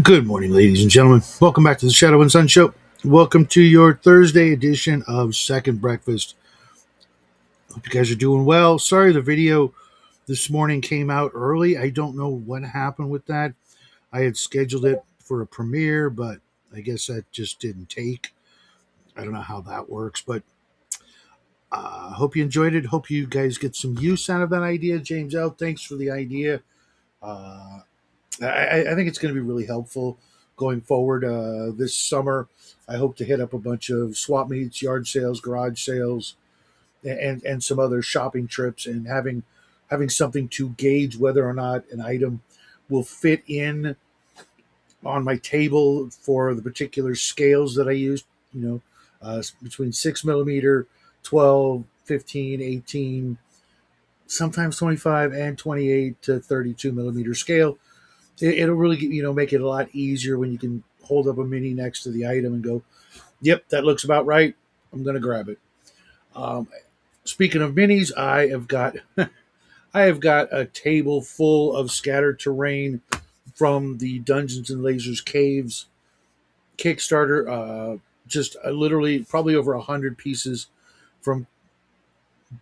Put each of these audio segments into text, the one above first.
Good morning, ladies and gentlemen. Welcome back to the Shadow and Sun Show. Welcome to your Thursday edition of Second Breakfast. Hope you guys are doing well. Sorry the video this morning came out early. I don't know what happened with that. I had scheduled it for a premiere, but I guess that just didn't take. I don't know how that works, but hope you enjoyed it. Hope you guys get some use out of that idea. James L., thanks for the idea. Uh, I think it's going to be really helpful going forward this summer. I hope to hit up a bunch of swap meets, yard sales, garage sales, and some other shopping trips, and having something to gauge whether or not an item will fit in on my table for the particular scales that I use. Between 6 millimeter, 12, 15, 18, sometimes 25 and 28 to 32 millimeter scale. It'll really make it a lot easier when you can hold up a mini next to the item and go, yep, that looks about right, I'm going to grab it. Speaking of minis, I have got I have got a table full of scattered terrain from the Dungeons and Lasers Caves Kickstarter. Just literally probably over 100 pieces from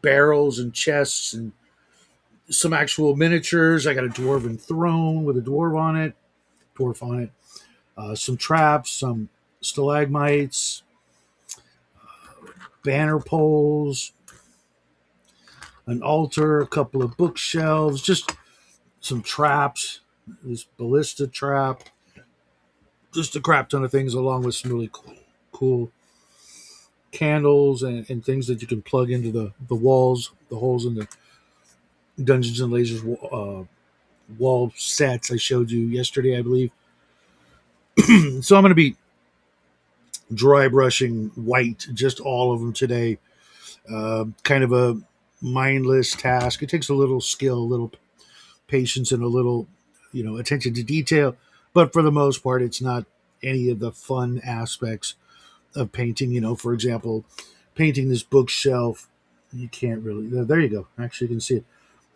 barrels and chests and some actual miniatures. I got a dwarven throne with a dwarf on it. Some traps, some stalagmites, banner poles, an altar, a couple of bookshelves, just some traps, this ballista trap, just a crap ton of things, along with some really cool candles and things that you can plug into the walls, the holes in the Dungeons and Lasers wall sets I showed you yesterday, I believe. So I'm going to be dry brushing white, just all of them today. Kind of a mindless task. It takes a little skill, a little patience, and a little, attention to detail. But for the most part, it's not any of the fun aspects of painting. For example, painting this bookshelf. You can't really. There you go. Actually, you can see it.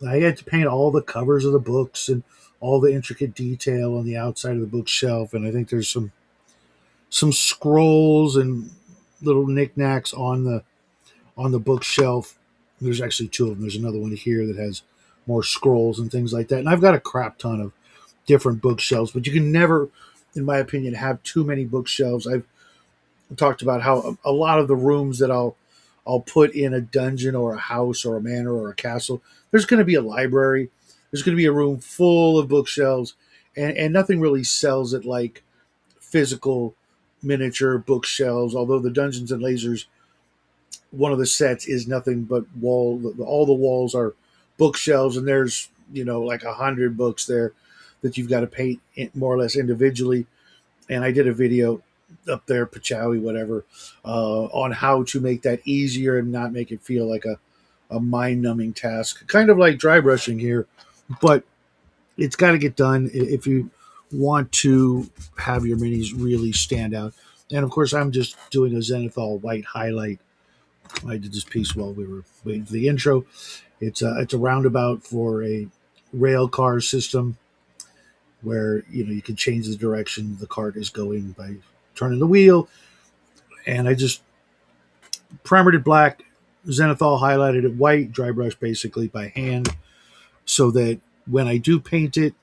I had to paint all the covers of the books and all the intricate detail on the outside of the bookshelf. And I think there's some scrolls and little knickknacks on the bookshelf. There's actually two of them. There's another one here that has more scrolls and things like that. And I've got a crap ton of different bookshelves, but you can never, in my opinion, have too many bookshelves. I've talked about how a lot of the rooms that I'll put in a dungeon or a house or a manor or a castle, there's going to be a library. There's going to be a room full of bookshelves, and nothing really sells it like physical miniature bookshelves. Although the Dungeons and Lasers, one of the sets is nothing but all the walls are bookshelves, and there's like 100 books there that you've got to paint more or less individually. And I did a video up there, Pachawi, whatever, on how to make that easier and not make it feel like a mind-numbing task, kind of like dry brushing here, but it's got to get done if you want to have your minis really stand out. And of course, I'm just doing a Zenithal white highlight. I did this piece while we were waiting for the intro. It's a roundabout for a rail car system where you can change the direction the cart is going by turning the wheel. And I just primered it black, Zenithal highlighted it white, dry brush basically by hand, so that when I do paint it,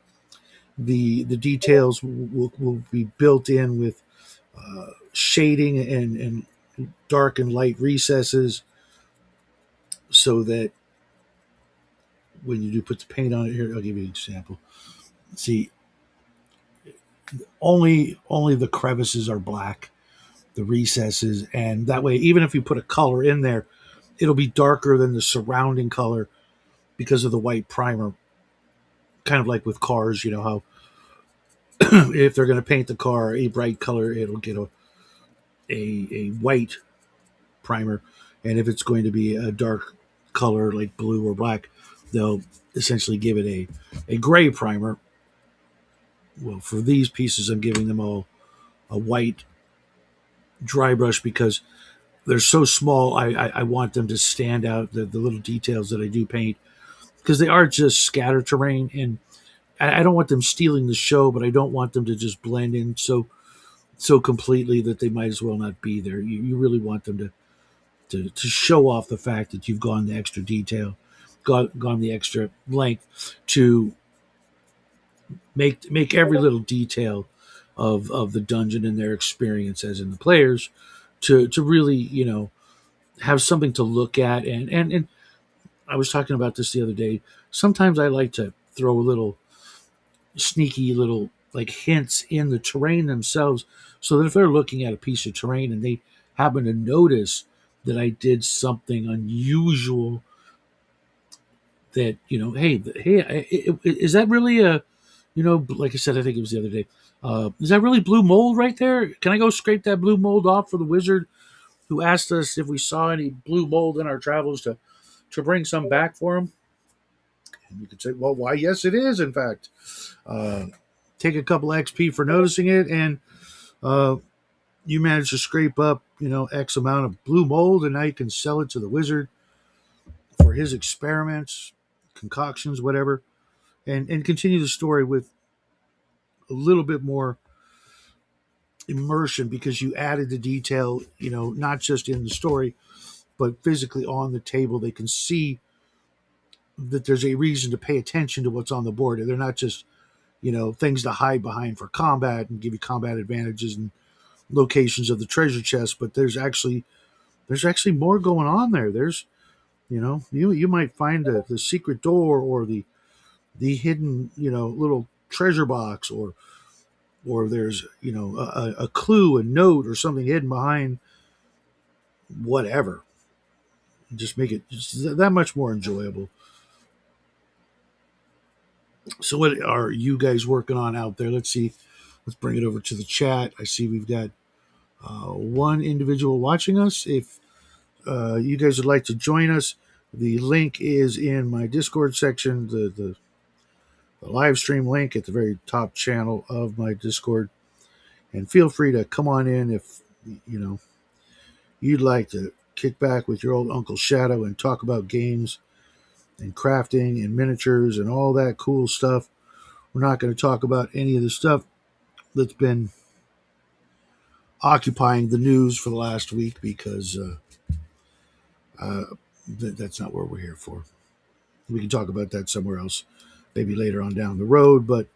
the details will be built in with shading and dark and light recesses, so that when you do put the paint on it, here I'll give you an example. See, only the crevices are black, the recesses, and that way, even if you put a color in there, it'll be darker than the surrounding color because of the white primer. Kind of like with cars, how If they're going to paint the car a bright color, it'll get a white primer, and if it's going to be a dark color like blue or black, they'll essentially give it a gray primer. Well, for these pieces, I'm giving them all a white dry brush because they're so small. I want them to stand out, the little details that I do paint, because they are just scatter terrain, and I don't want them stealing the show, but I don't want them to just blend in so completely that they might as well not be there. You really want them to show off the fact that you've gone the extra detail, gone the extra length to make every little detail of the dungeon and their experience as in the players to really, have something to look at. And I was talking about this the other day. Sometimes I like to throw a little sneaky little like hints in the terrain themselves, so that if they're looking at a piece of terrain and they happen to notice that I did something unusual, that hey, is that really a, like I said, I think it was the other day, is that really blue mold right there? Can I go scrape that blue mold off for the wizard who asked us if we saw any blue mold in our travels to bring some back for him? And you could say, well, why, yes, it is, in fact. uh, Take a couple XP for noticing it, and uh, you manage to scrape up, X amount of blue mold, and now you can sell it to the wizard for his experiments, concoctions, whatever, and continue the story with a little bit more immersion because you added the detail, not just in the story, but physically on the table. They can see that there's a reason to pay attention to what's on the board. They're not just, things to hide behind for combat and give you combat advantages and locations of the treasure chest, but there's actually more going on there. There's, you might find the secret door or the hidden, little treasure box, or there's, a clue, a note, or something hidden behind whatever. Just make it just that much more enjoyable. So what are you guys working on out there? Let's see. Let's bring it over to the chat. I see we've got one individual watching us. If you guys would like to join us, the link is in my Discord section, the live stream link at the very top channel of my Discord. And feel free to come on in if you'd like to kick back with your old Uncle Shadow and talk about games and crafting and miniatures and all that cool stuff. We're not going to talk about any of the stuff that's been occupying the news for the last week because that's not what we're here for. We can talk about that somewhere else, maybe later on down the road, but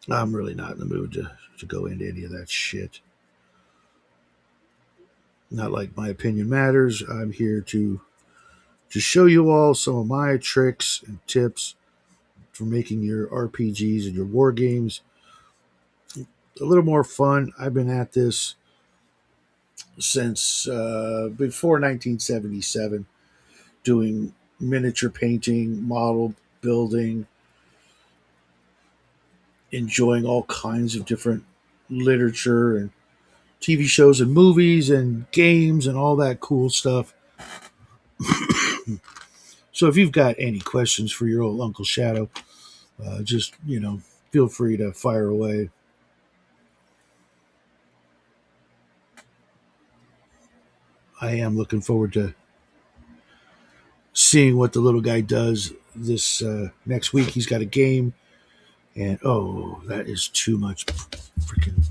I'm really not in the mood to go into any of that shit. Not like my opinion matters. I'm here to show you all some of my tricks and tips for making your RPGs and your war games a little more fun. I've been at this since before 1977, doing miniature painting, model building, enjoying all kinds of different literature and TV shows and movies and games and all that cool stuff. So if you've got any questions for your old Uncle Shadow, just, feel free to fire away. I am looking forward to seeing what the little guy does this next week. He's got a game, and oh, that is too much freaking.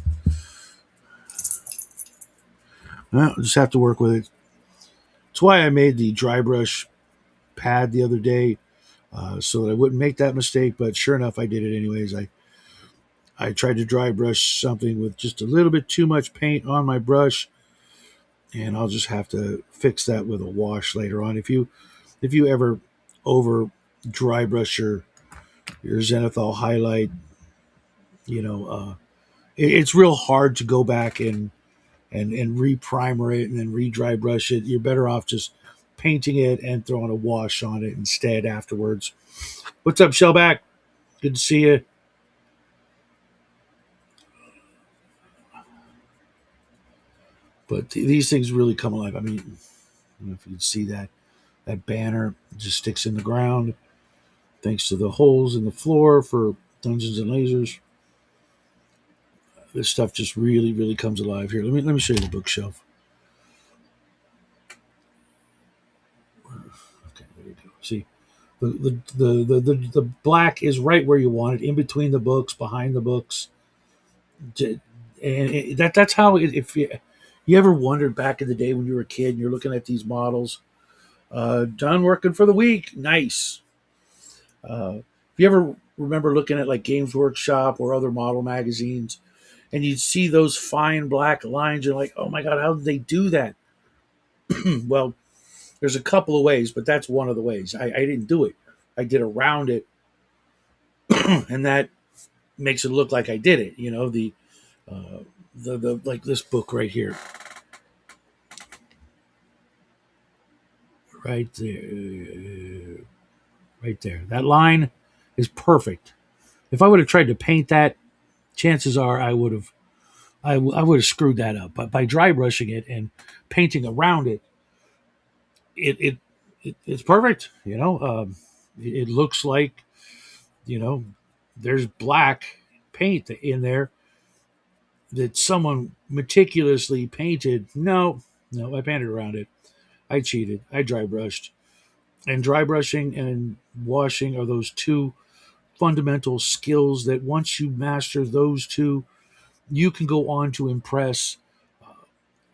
Well, I'll just have to work with it. That's why I made the dry brush pad the other day, so that I wouldn't make that mistake. But sure enough, I did it anyways. I tried to dry brush something with just a little bit too much paint on my brush, and I'll just have to fix that with a wash later on. If you ever over dry brush your zenithal highlight, it's real hard to go back and re-primer it and then re-dry brush it. You're better off just painting it and throwing a wash on it instead afterwards. What's up, Shellback? Good to see you. But these things really come alive. I mean, I don't know if you can see that banner just sticks in the ground thanks to the holes in the floor for Dungeons and Lasers. This stuff just really, really comes alive here. Let me show you the bookshelf. Okay, there you go. See, the black is right where you want it, in between the books, behind the books, and that's how it, if you ever wondered back in the day when you were a kid and you're looking at these models, done working for the week, nice. If you ever remember looking at like Games Workshop or other model magazines, and you'd see those fine black lines, you're like, oh my god, how did they do that? Well, there's a couple of ways, but that's one of the ways. I didn't do it. I did around it, and that makes it look like I did it. You know, uh, the like this book right here, right there, right there. That line is perfect. If I would have tried to paint that, chances are I would have screwed that up. But by dry brushing it and painting around it, it, it, it's perfect. It looks like you know there's black paint in there that someone meticulously painted. No, no, I painted around it. I cheated. I dry brushed. And dry brushing and washing are those two fundamental skills that once you master those two, you can go on to impress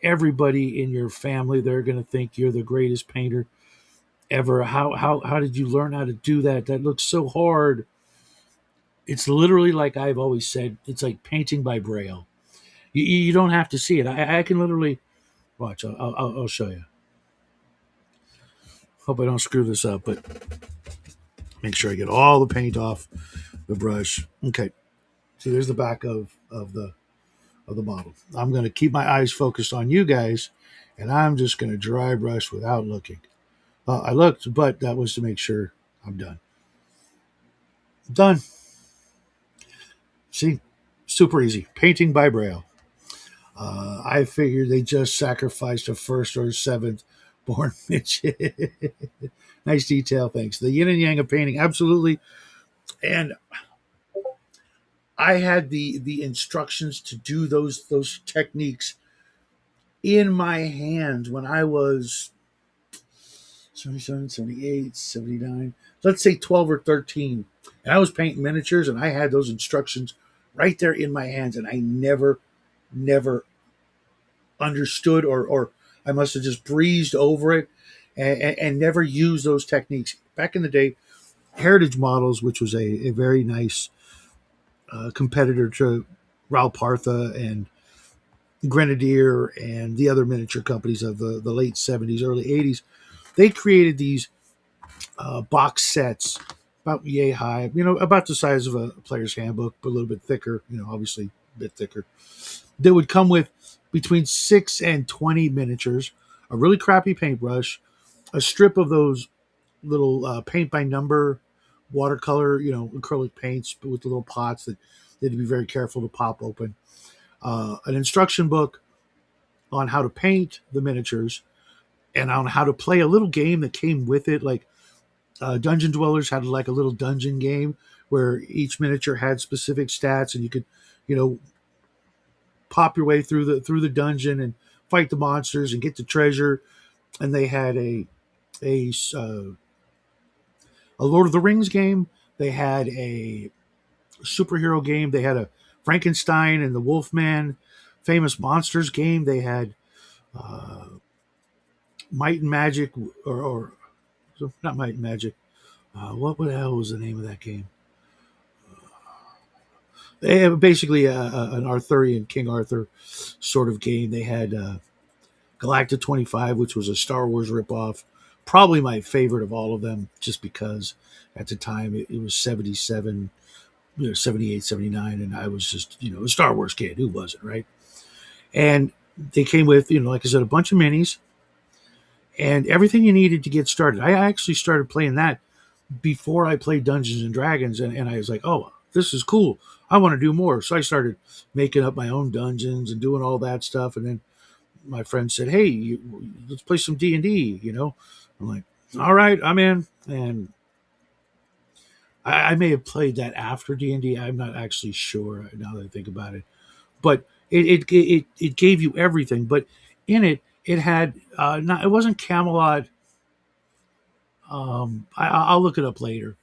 everybody in your family. They're going to think you're the greatest painter ever. How did you learn how to do that? That looks so hard. It's literally like I've always said. It's like painting by braille. You don't have to see it. I can literally watch. I'll show you. Hope I don't screw this up, but make sure I get all the paint off the brush. Okay. See, there's the back of the model. I'm going to keep my eyes focused on you guys, and I'm just going to dry brush without looking. I looked, but that was to make sure I'm done. Done. See, super easy. Painting by braille. I figured they just sacrificed a first or seventh born midget. Nice detail, thanks. The yin and yang of painting, absolutely. And I had the instructions to do those techniques in my hands when I was 77, 78, 79, let's say 12 or 13. And I was painting miniatures and I had those instructions right there in my hands. And I never understood, or I must have just breezed over it and never used those techniques. Back in the day, Heritage Models, which was a very nice competitor to Ralpartha and Grenadier and the other miniature companies of the late 70s, early 80s, they created these box sets about yay high, about the size of a player's handbook, but a little bit thicker, obviously a bit thicker. They would come with between 6 and 20 miniatures, a really crappy paintbrush, a strip of those little paint by number watercolor, acrylic paints with the little pots that they had to be very careful to pop open, an instruction book on how to paint the miniatures and on how to play a little game that came with it. Like Dungeon Dwellers had like a little dungeon game where each miniature had specific stats and you could, pop your way through the dungeon and fight the monsters and get the treasure. And they had a Lord of the Rings game. They had a superhero game. They had a Frankenstein and the Wolfman famous monsters game. They had Might and Magic, or not Might and Magic. What the hell was the name of that game? They have basically an Arthurian King Arthur sort of game. They had Galactic 25, which was a Star Wars ripoff. Probably my favorite of all of them, just because at the time it was 77, 78, 79, and I was just, a Star Wars kid. Who wasn't, right? And they came with, like I said, a bunch of minis and everything you needed to get started. I actually started playing that before I played Dungeons and Dragons, and I was like, oh, this is cool. I want to do more. So I started making up my own dungeons and doing all that stuff. And then my friend said, "Hey, let's play some D&D." I'm like, "All right, I'm in." And I may have played that after D&D. I'm not actually sure now that I think about it. But it gave you everything. But in it, it had not. It wasn't Camelot. I'll look it up later.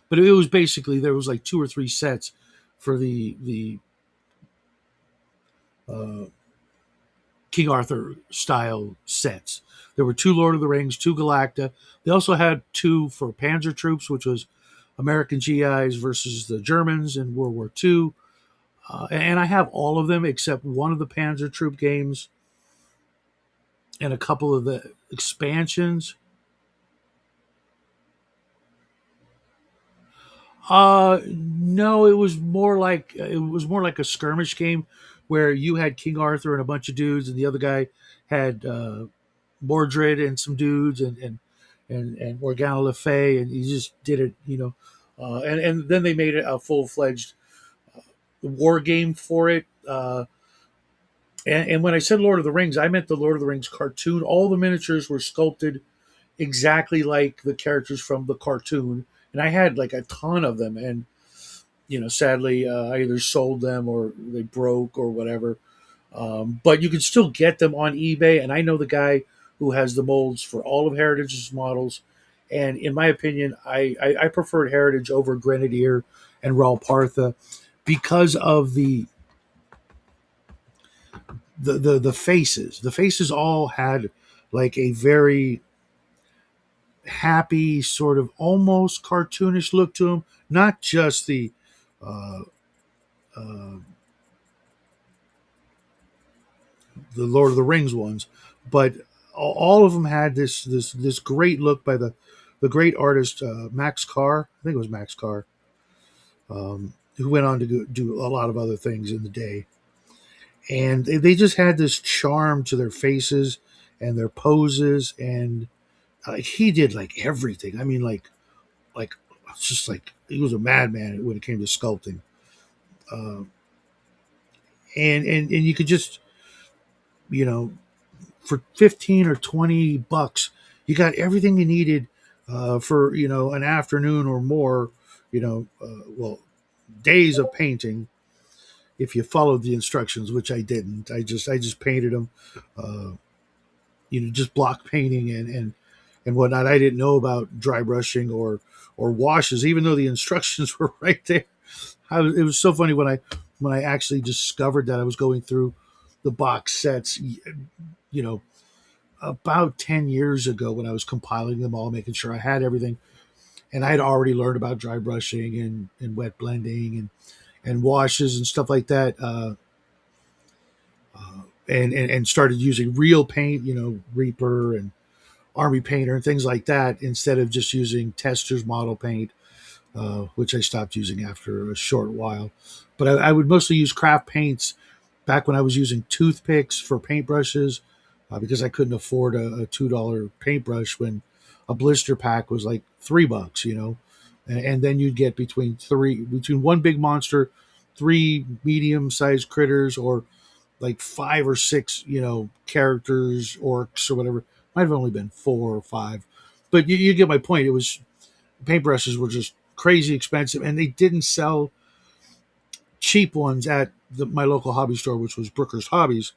But it was basically there was like two or three sets for the uh, King Arthur style sets. There were two Lord of the Rings, two Galacta. They also had two for Panzer troops, which was American GIs versus the Germans in World War II. And I have all of them except one of the Panzer troop games and a couple of the expansions. No, it was more like a skirmish game where you had King Arthur and a bunch of dudes, and the other guy had Mordred and some dudes, and Morgana Le Fay, and you just did it, and then they made it a full fledged war game for it. And when I said Lord of the Rings, I meant the Lord of the Rings cartoon. All the miniatures were sculpted exactly like the characters from the cartoon, and I had like a ton of them. And sadly, I either sold them or they broke or whatever. But you can still get them on eBay, and I know the guy who has the molds for all of Heritage's models. And in my opinion, I preferred Heritage over Grenadier and Ralpartha because of the faces. The faces all had like a very happy, sort of almost cartoonish look to them. Not just uh, uh, the Lord of the Rings ones, but all of them had this great look by the great artist Max Carr. I think it was Max Carr, who went on to do a lot of other things in the day. And they just had this charm to their faces and their poses, and he did like everything. I mean, like it's just like he was a madman when it came to sculpting. Uh, and you could just you know for 15 or 20 bucks, you got everything you needed for an afternoon or more. Well, days of painting if you followed the instructions, which I didn't. I just painted them, uh, just block painting and whatnot. I didn't know about dry brushing or washes, even though the instructions were right there. It was so funny when I actually discovered that I was going through the box sets. You know, about 10 years ago when I was compiling them all, making sure I had everything. And I had already learned about dry brushing and wet blending and washes and stuff like that. And started using real paint, Reaper and Army Painter and things like that, instead of just using Tester's model paint, which I stopped using after a short while. But I would mostly use craft paints back when I was using toothpicks for paintbrushes, because I couldn't afford a $2 paintbrush when a blister pack was like $3, and then you'd get between one big monster, three medium sized critters, or like five or six, characters, orcs or whatever. Might have only been four or five, but you get my point. It was paintbrushes were just crazy expensive, and they didn't sell cheap ones at my local hobby store, which was Brooker's Hobbies.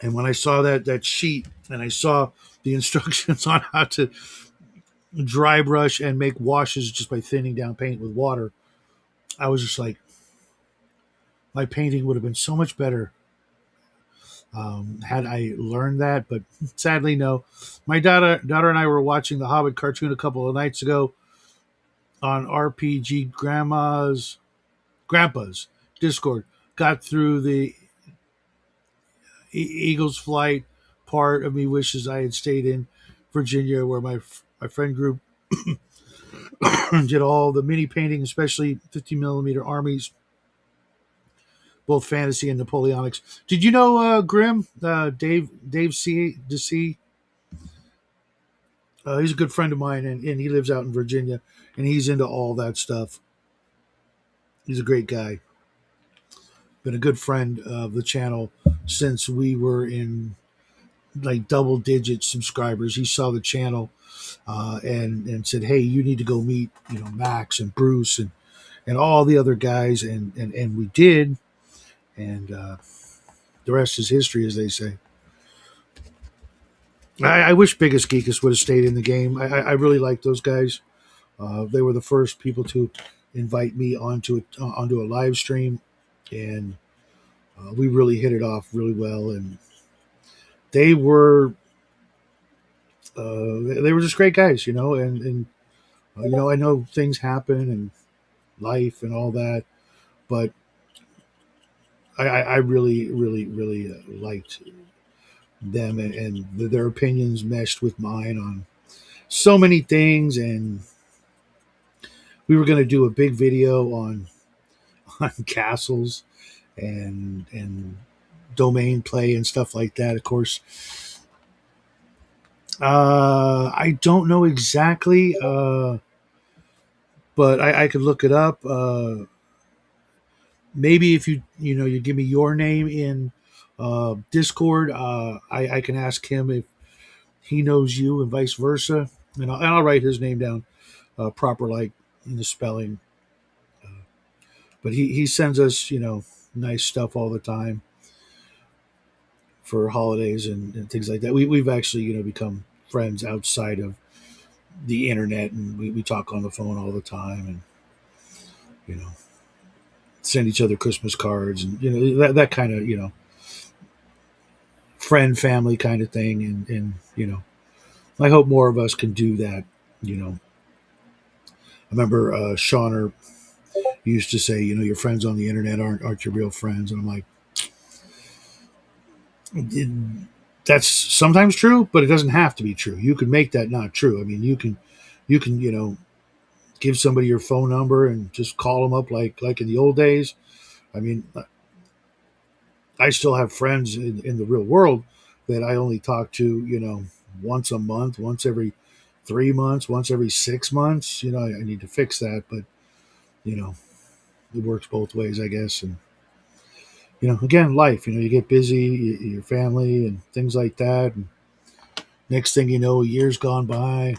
And when I saw that sheet and I saw the instructions on how to dry brush and make washes just by thinning down paint with water, I was just like, my painting would have been so much better had I learned that. But sadly, no. My daughter and I were watching the Hobbit cartoon a couple of nights ago on RPG Grandpa's Discord. Got through the Eagles Flight part. Of me wishes I had stayed in Virginia, where my friend group did all the mini painting, especially 50 millimeter armies, both fantasy and Napoleonics. Did you know Grim Dave C. DeC? He's a good friend of mine, and he lives out in Virginia, and he's into all that stuff. He's a great guy. been a good friend of the channel since we were in like double digit subscribers. He saw the channel and said, "Hey, you need to go meet Max and Bruce and all the other guys," and we did, and the rest is history, as they say. I wish Biggest Geekus would have stayed in the game. I really like those guys. They were the first people to invite me onto a live stream, and we really hit it off really well. And they were they were just great guys, and I know things happen and life and all that, but I really, really, really liked them, and their opinions meshed with mine on so many things. And we were going to do a big video on on castles and domain play and stuff like that. Of course, I don't know exactly, but I could look it up. Maybe if you give me your name in Discord, I can ask him if he knows you and vice versa, and I'll write his name down proper, like in the spelling. But he sends us nice stuff all the time for holidays and things like that. We've actually become friends outside of the internet, and we talk on the phone all the time, and you know send each other Christmas cards, and that kind of friend family kind of thing, and I hope more of us can do that. I remember Shauner used to say, your friends on the internet aren't your real friends, and I'm like, that's sometimes true, but it doesn't have to be true. You can make that not true. I mean, you can give somebody your phone number and just call them up like in the old days. I mean, I still have friends in the real world that I only talk to, once a month, once every 3 months, once every 6 months. I need to fix that, but you know, it works both ways, I guess. And again, life. You get busy, your family and things like that. And next thing you know, a year's gone by.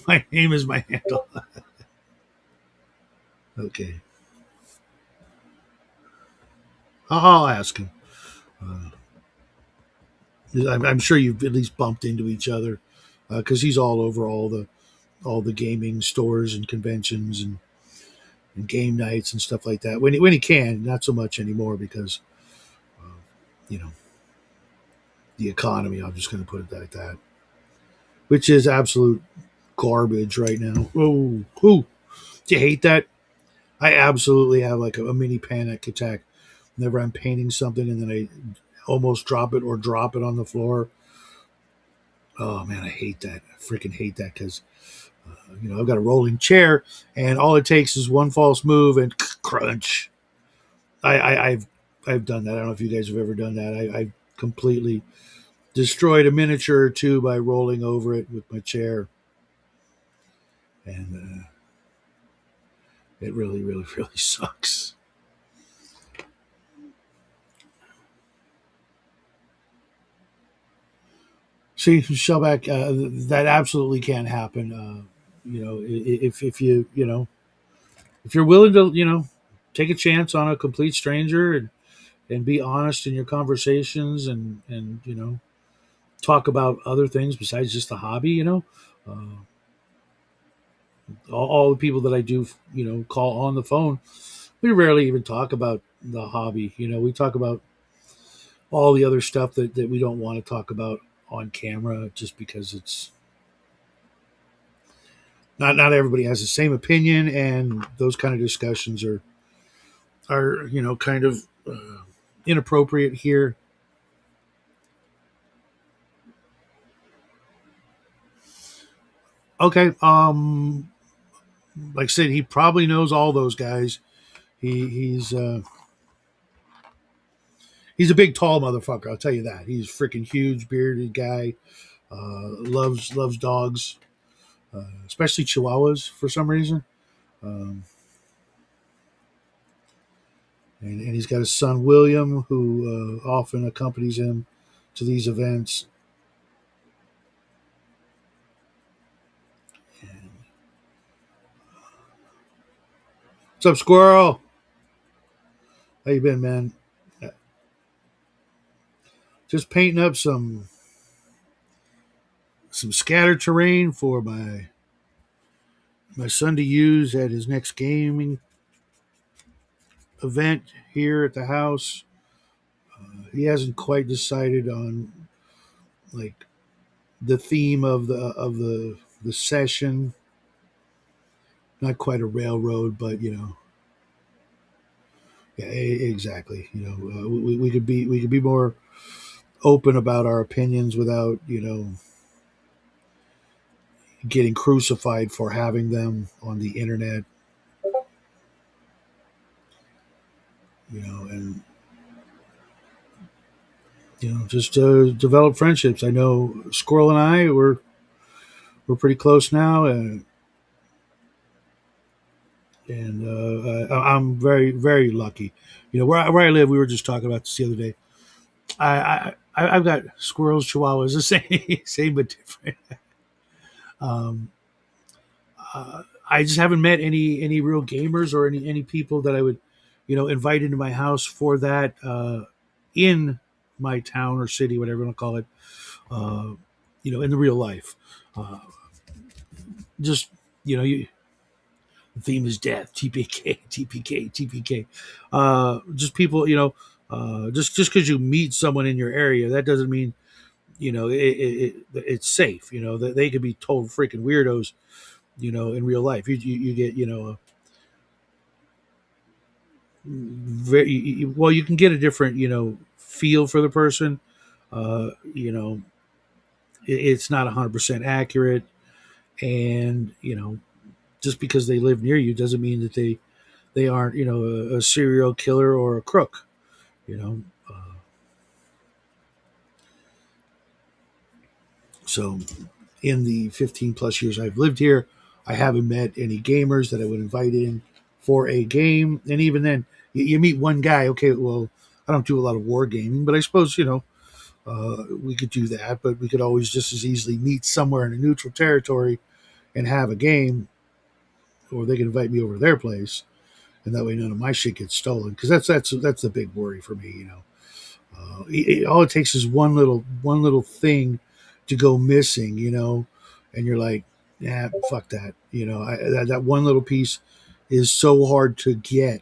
My name is my handle. Okay, I'll ask him. Uh, I'm sure you've at least bumped into each other because he's all over all the gaming stores and conventions and game nights and stuff like that. When he can, not so much anymore because uh, you know the economy. I'm just going to put it like that, which is absolute garbage right now. Oh, do you hate that? I absolutely have like a mini panic attack whenever I'm painting something and then I almost drop it or drop it on the floor. Oh man, I hate that. I freaking hate that because I've got a rolling chair and all it takes is one false move and crunch. I've done that. I don't know if you guys have ever done that. I've completely destroyed a miniature or two by rolling over it with my chair, and it really, really, really sucks. See, Shellback, that absolutely can't happen. If if you're willing to take a chance on a complete stranger and be honest in your conversations and talk about other things besides just the hobby. All the people that I do call on the phone, we rarely even talk about the hobby. We talk about all the other stuff that we don't want to talk about on camera just because it's not everybody has the same opinion, and those kind of discussions are kind of inappropriate here. Okay, like I said, he probably knows all those guys. He's a big tall motherfucker, I'll tell you that. He's a freaking huge bearded guy. Loves dogs, especially chihuahuas for some reason. um, and he's got his son William, who often accompanies him to these events. What's up, Squirrel? How you been, man? Just painting up some scatter terrain for my son to use at his next gaming event here at the house. He hasn't quite decided on like the theme of the session. Not quite a railroad, but yeah, exactly. We could be more open about our opinions without getting crucified for having them on the internet. And just develop friendships. I know Squirrel and I we're pretty close now, and I'm very very lucky. Where I live, we were just talking about this the other day. I've got squirrels, chihuahuas, the same same but different. Um, I just haven't met any real gamers or any people that I would invite into my house for that in my town or city, whatever you want to call it. Uh, in the real life. Uh, just the theme is death. TPK, TPK, TPK. Just people, just because you meet someone in your area, that doesn't mean it's safe. That they could be total freaking weirdos. In real life, you get very well. You can get a different feel for the person. Uh, you know, it's not 100% accurate, and just because they live near you doesn't mean that they aren't a serial killer or a crook. You know, so in the 15 plus years I've lived here, I haven't met any gamers that I would invite in for a game. And even then, you meet one guy. Okay, well, I don't do a lot of war gaming, but I suppose we could do that. But we could always just as easily meet somewhere in a neutral territory and have a game, or they can invite me over to their place, and that way none of my shit gets stolen. Because that's the big worry for me. All it takes is one little thing to go missing, and you're like, yeah, fuck that. That one little piece is so hard to get,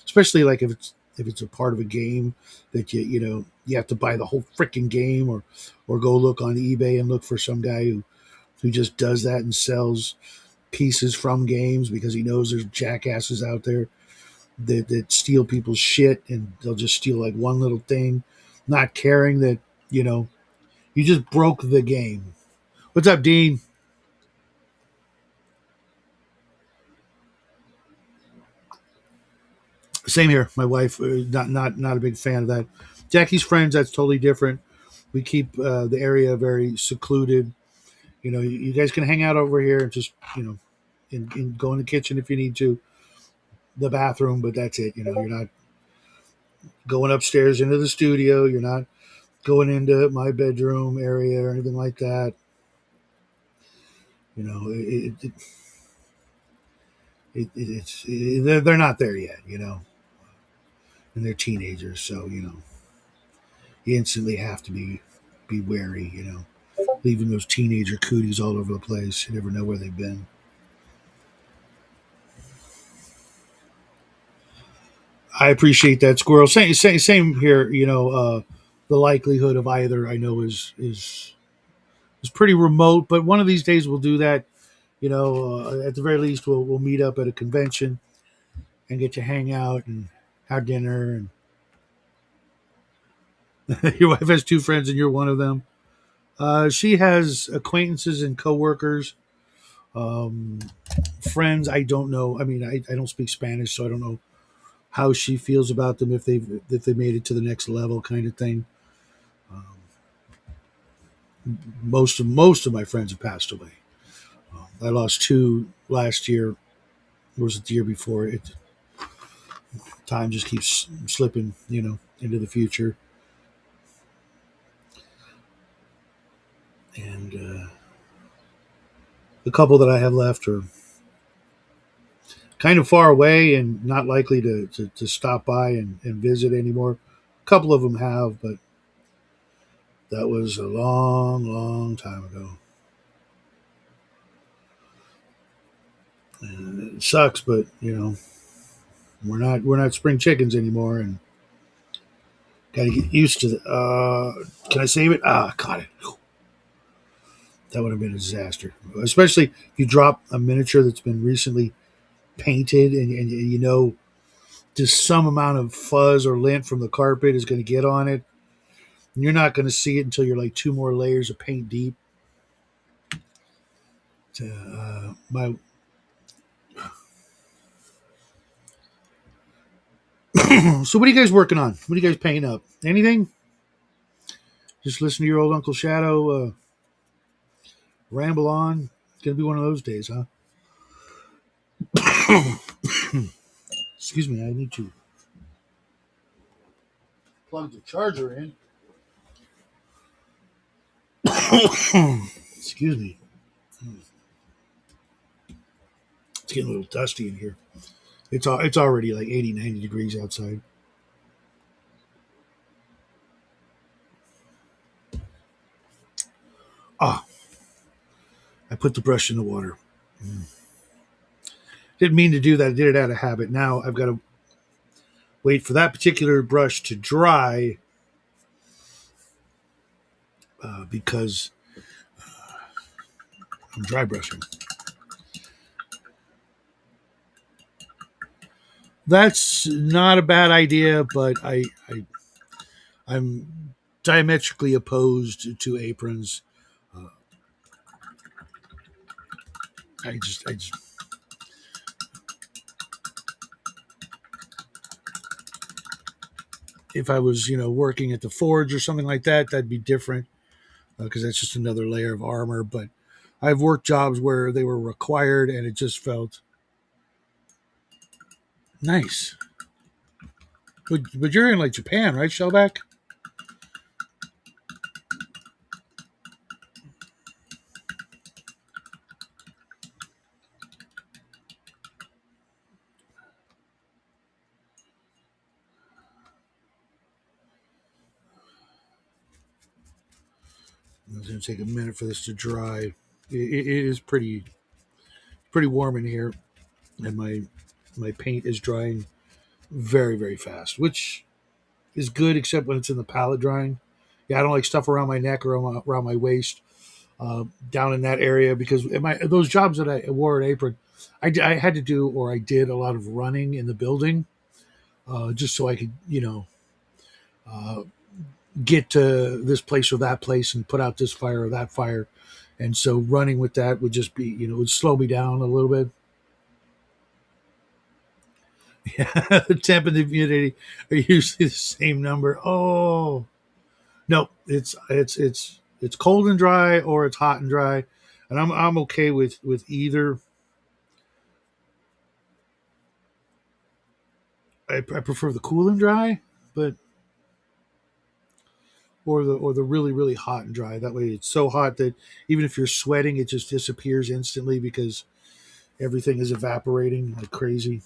especially like if it's a part of a game that you have to buy the whole freaking game, or go look on eBay and look for some guy who just does that and sells pieces from games because he knows there's jackasses out there that steal people's shit, and they'll just steal like one little thing, not caring that you know you just broke the game. What's up, Dean? Same here. My wife, not a big fan of that. Jackie's friends, that's totally different. We keep the area very secluded. You guys can hang out over here and just and go in the kitchen if you need to, the bathroom, but that's it. You're not going upstairs into the studio. You're not going into my bedroom area or anything like that. You know, they're not there yet. And they're teenagers, so you instantly have to be wary. Leaving those teenager cooties all over the place. You never know where they've been. I appreciate that, Squirrel. Same here. The likelihood of either I know is pretty remote, but one of these days we'll do that. At the very least, we'll meet up at a convention and get to hang out and have dinner. And your wife has two friends, and you're one of them. She has acquaintances and coworkers, um, friends. I don't know. I mean, I don't speak Spanish, so I don't know how she feels about them if they made it to the next level, kind of thing. Um, most of my friends have passed away. I lost two last year. Or was it the year before? Time just keeps slipping, into the future. And the couple that I have left are kind of far away and not likely to stop by and visit anymore. A couple of them have, but that was a long, long time ago. And it sucks, but we're not spring chickens anymore, and got to get used to the. Can I save it? Caught it. That would have been a disaster, especially if you drop a miniature that's been recently painted, and just some amount of fuzz or lint from the carpet is going to get on it. And you're not going to see it until you're like two more layers of paint deep. My So what are you guys working on? What are you guys painting up? Anything? Just listen to your old Uncle Shadow ramble on. It's gonna be one of those days, huh? Excuse me. I need to plug the charger in. Excuse me. It's getting a little dusty in here. It's already like 80, 90 degrees outside. Ah, I put the brush in the water. Didn't mean to do that. I did it out of habit. Now I've got to wait for that particular brush to dry because I'm dry brushing. That's not a bad idea, but I'm diametrically opposed to aprons. Uh, I just, if I was, working at the forge or something like that, that'd be different because that's just another layer of armor. But I've worked jobs where they were required, and it just felt nice. But you're in like Japan, right, Shellback? It's going to take a minute for this to dry. It is pretty warm in here, and my paint is drying very very fast, which is good except when it's in the palette drying. Yeah, I don't like stuff around my neck or around my waist, down in that area because those jobs that I wore an apron, I had to do or I did a lot of running in the building, just so I could uh, get to this place or that place and put out this fire or that fire. And so running with that would just be, would slow me down a little bit. Yeah, the temp and the humidity are usually the same number. Oh no, it's cold and dry or it's hot and dry, and I'm okay with either. I prefer the cool and dry, but or the really really hot and dry. That way, it's so hot that even if you're sweating, it just disappears instantly because everything is evaporating like crazy.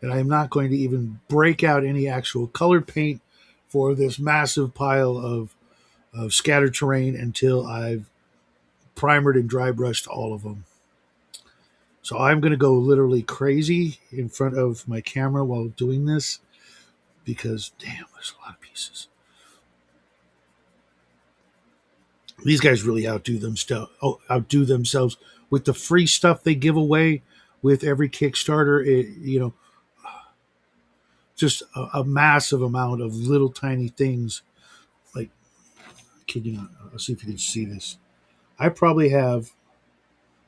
And I'm not going to even break out any actual colored paint for this massive pile of scattered terrain until I've primered and dry brushed all of them. So I'm going to go literally crazy in front of my camera while doing this because, damn, there's a lot of pieces. These guys really outdo themselves with the free stuff they give away with every Kickstarter. Just a massive amount of little tiny things. Like, kid you not, I'll see if you can see this. I probably have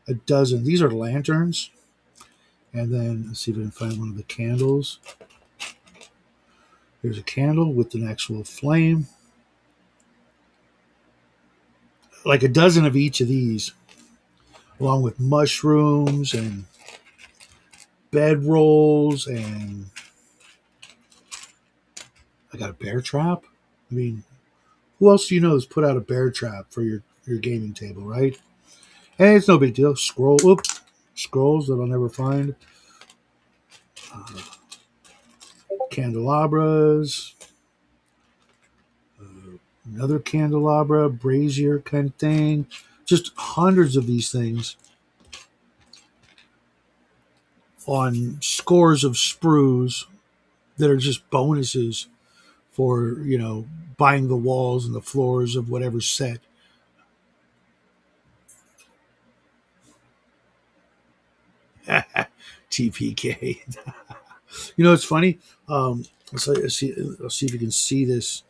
a dozen. These are lanterns, and then let's see if I can find one of the candles. There's a candle with an actual flame. Like a dozen of each of these along with mushrooms and bed rolls, and I got a bear trap. I mean, who else do you know has put out a bear trap for your gaming table, right? Hey, it's no big deal. Scrolls that I'll never find. Candelabras, another candelabra, brazier kind of thing. Just hundreds of these things on scores of sprues that are just bonuses for, buying the walls and the floors of whatever set. TPK. It's funny. I'll see if you can see this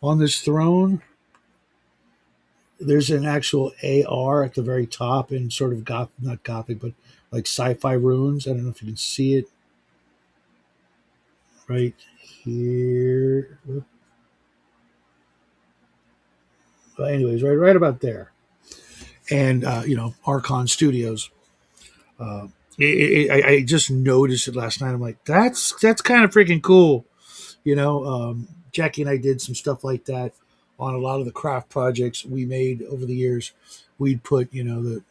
on this throne. There's an actual AR at the very top in sort of not gothic, but like sci-fi runes. I don't know if you can see it right here. But anyways, right about there. And Archon Studios. Uh, I just noticed it last night. I'm like, that's kind of freaking cool. Jackie and I did some stuff like that on a lot of the craft projects we made over the years. We'd put, the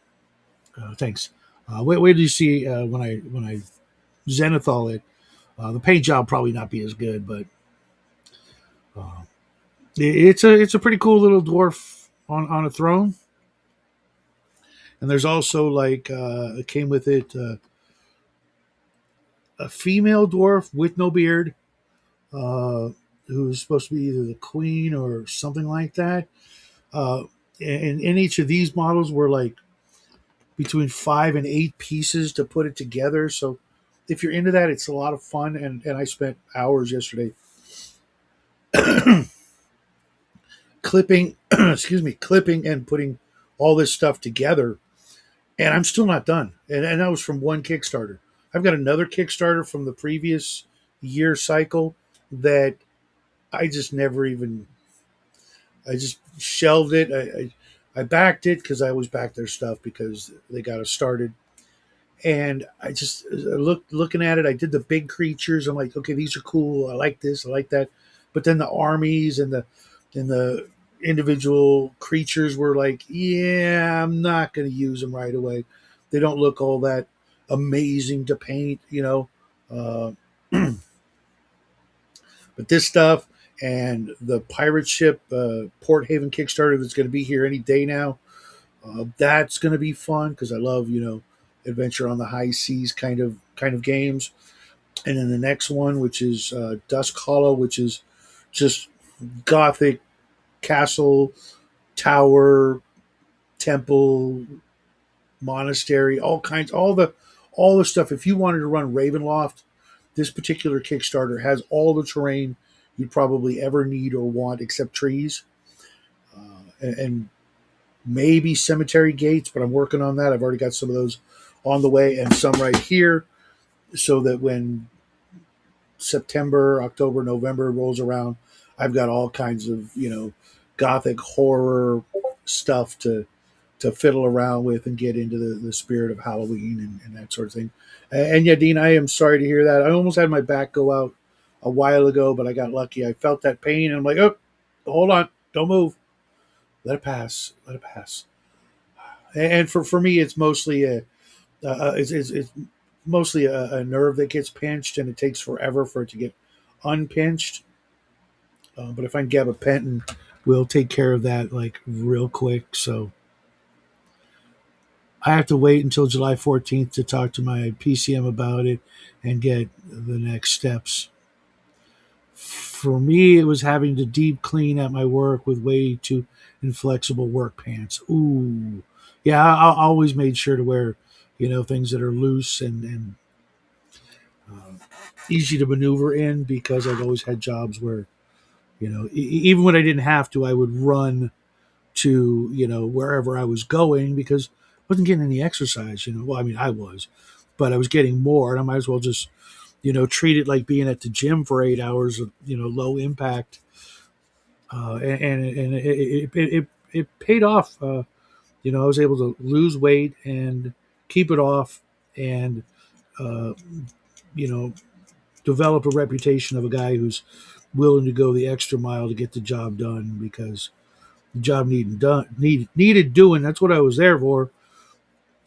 thanks. Wait till you see when I zenithal it. The paint job probably not be as good, but uh, it's a pretty cool little dwarf on a throne. And there's also like it came with it a female dwarf with no beard, uh, who's supposed to be either the queen or something like that. Uh, and in each of these models were like between 5 and 8 pieces to put it together. So if you're into that, it's a lot of fun. And I spent hours yesterday clipping, excuse me, clipping and putting all this stuff together. And I'm still not done. And that was from one Kickstarter. I've got another Kickstarter from the previous year cycle that I just never even, I just shelved it. I backed it because I always back their stuff because they got us started. And I just looking at it. I did the big creatures. I'm like, okay, these are cool. I like this. I like that. But then the armies and the individual creatures were like, yeah, I'm not going to use them right away. They don't look all that amazing to paint. Uh, but this stuff and the pirate ship Port Haven Kickstarter that's going to be here any day now. That's going to be fun because I love adventure on the high seas kind of games. And then the next one, which is Dusk Hollow, which is just gothic castle, tower, temple, monastery, all the stuff. If you wanted to run Ravenloft, this particular Kickstarter has all the terrain you'd probably ever need or want except trees. And maybe cemetery gates, but I'm working on that. I've already got some of those on the way and some right here so that when September, October, November rolls around, I've got all kinds of, gothic horror stuff to fiddle around with and get into the spirit of Halloween and that sort of thing. And yeah, Dean, I am sorry to hear that. I almost had my back go out a while ago, but I got lucky. I felt that pain and I'm like, oh, hold on, don't move. Let it pass. Let it pass. And for me, it's mostly it's mostly a nerve that gets pinched, and it takes forever for it to get unpinched. But if I can gabapentin, we'll take care of that like real quick. So I have to wait until July 14th to talk to my PCM about it and get the next steps. For me, it was having to deep clean at my work with way too inflexible work pants. Ooh, yeah, I always made sure to wear, things that are loose and easy to maneuver in because I've always had jobs where, even when I didn't have to, I would run to, wherever I was going because I wasn't getting any exercise. Well, I mean, I was, but I was getting more, and I might as well just, treat it like being at the gym for 8 hours of, low impact. And it it paid off. I was able to lose weight and keep it off, and uh, you know, develop a reputation of a guy who's willing to go the extra mile to get the job done because the job needed doing. That's what I was there for.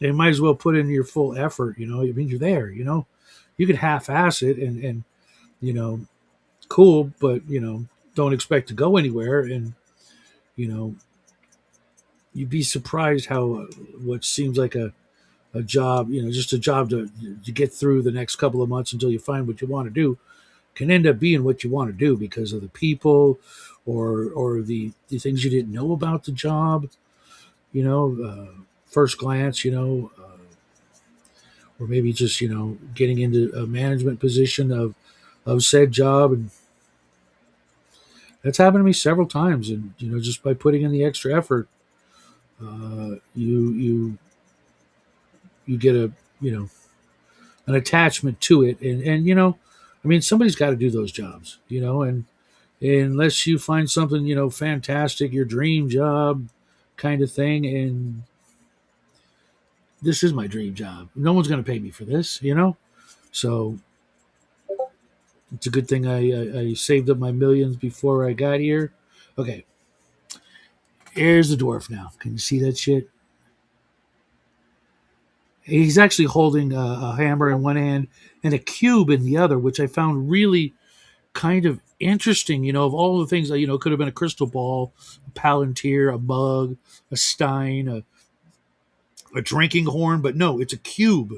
They might as well put in your full effort. I mean, you're there. You could half-ass it and you know, cool, but don't expect to go anywhere. And you know, you'd be surprised how what seems like a job, just a job to get through the next couple of months until you find what you want to do, can end up being what you want to do because of the people or the things you didn't know about the job. First glance, or maybe just getting into a management position of said job, and that's happened to me several times. And just by putting in the extra effort, you get an attachment to it, and I mean, somebody's got to do those jobs, and unless you find something fantastic, your dream job kind of thing, and this is my dream job. No one's going to pay me for this. So it's a good thing I saved up my millions before I got here. Okay, here's the dwarf now. Can you see that shit? He's actually holding a hammer in one hand and a cube in the other, which I found really kind of interesting. Of all the things that could have been a crystal ball, a palantir, a mug, a stein, a drinking horn, but no, it's a cube.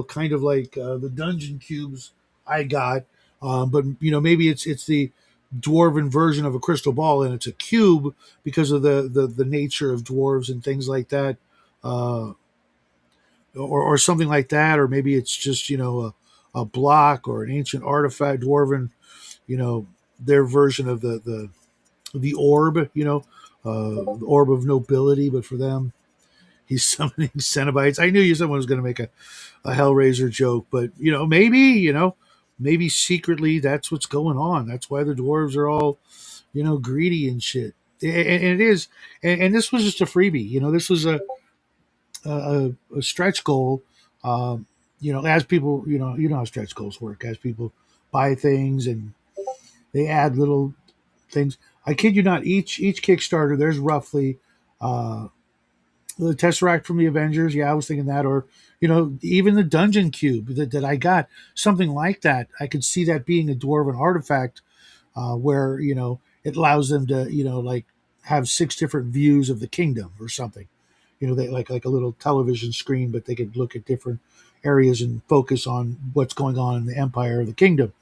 Kind of like the dungeon cubes I got, but maybe it's the dwarven version of a crystal ball, and it's a cube because of the nature of dwarves and things like that. Or something like that, or maybe it's just a block or an ancient artifact, dwarven, their version of the orb, the orb of nobility, but for them, he's summoning Cenobites. I knew someone was going to make a Hellraiser joke, but maybe secretly that's what's going on. That's why the dwarves are all greedy and shit. And it is, and this was just a freebie. This was a stretch goal. As people, how stretch goals work. As people buy things and they add little things. I kid you not. Each Kickstarter, there's roughly the Tesseract from the Avengers. Yeah, I was thinking that, or even the Dungeon Cube that I got, something like that. I could see that being a dwarven artifact, where it allows them to like have 6 different views of the kingdom or something. They like a little television screen, but they could look at different areas and focus on what's going on in the empire of the kingdom.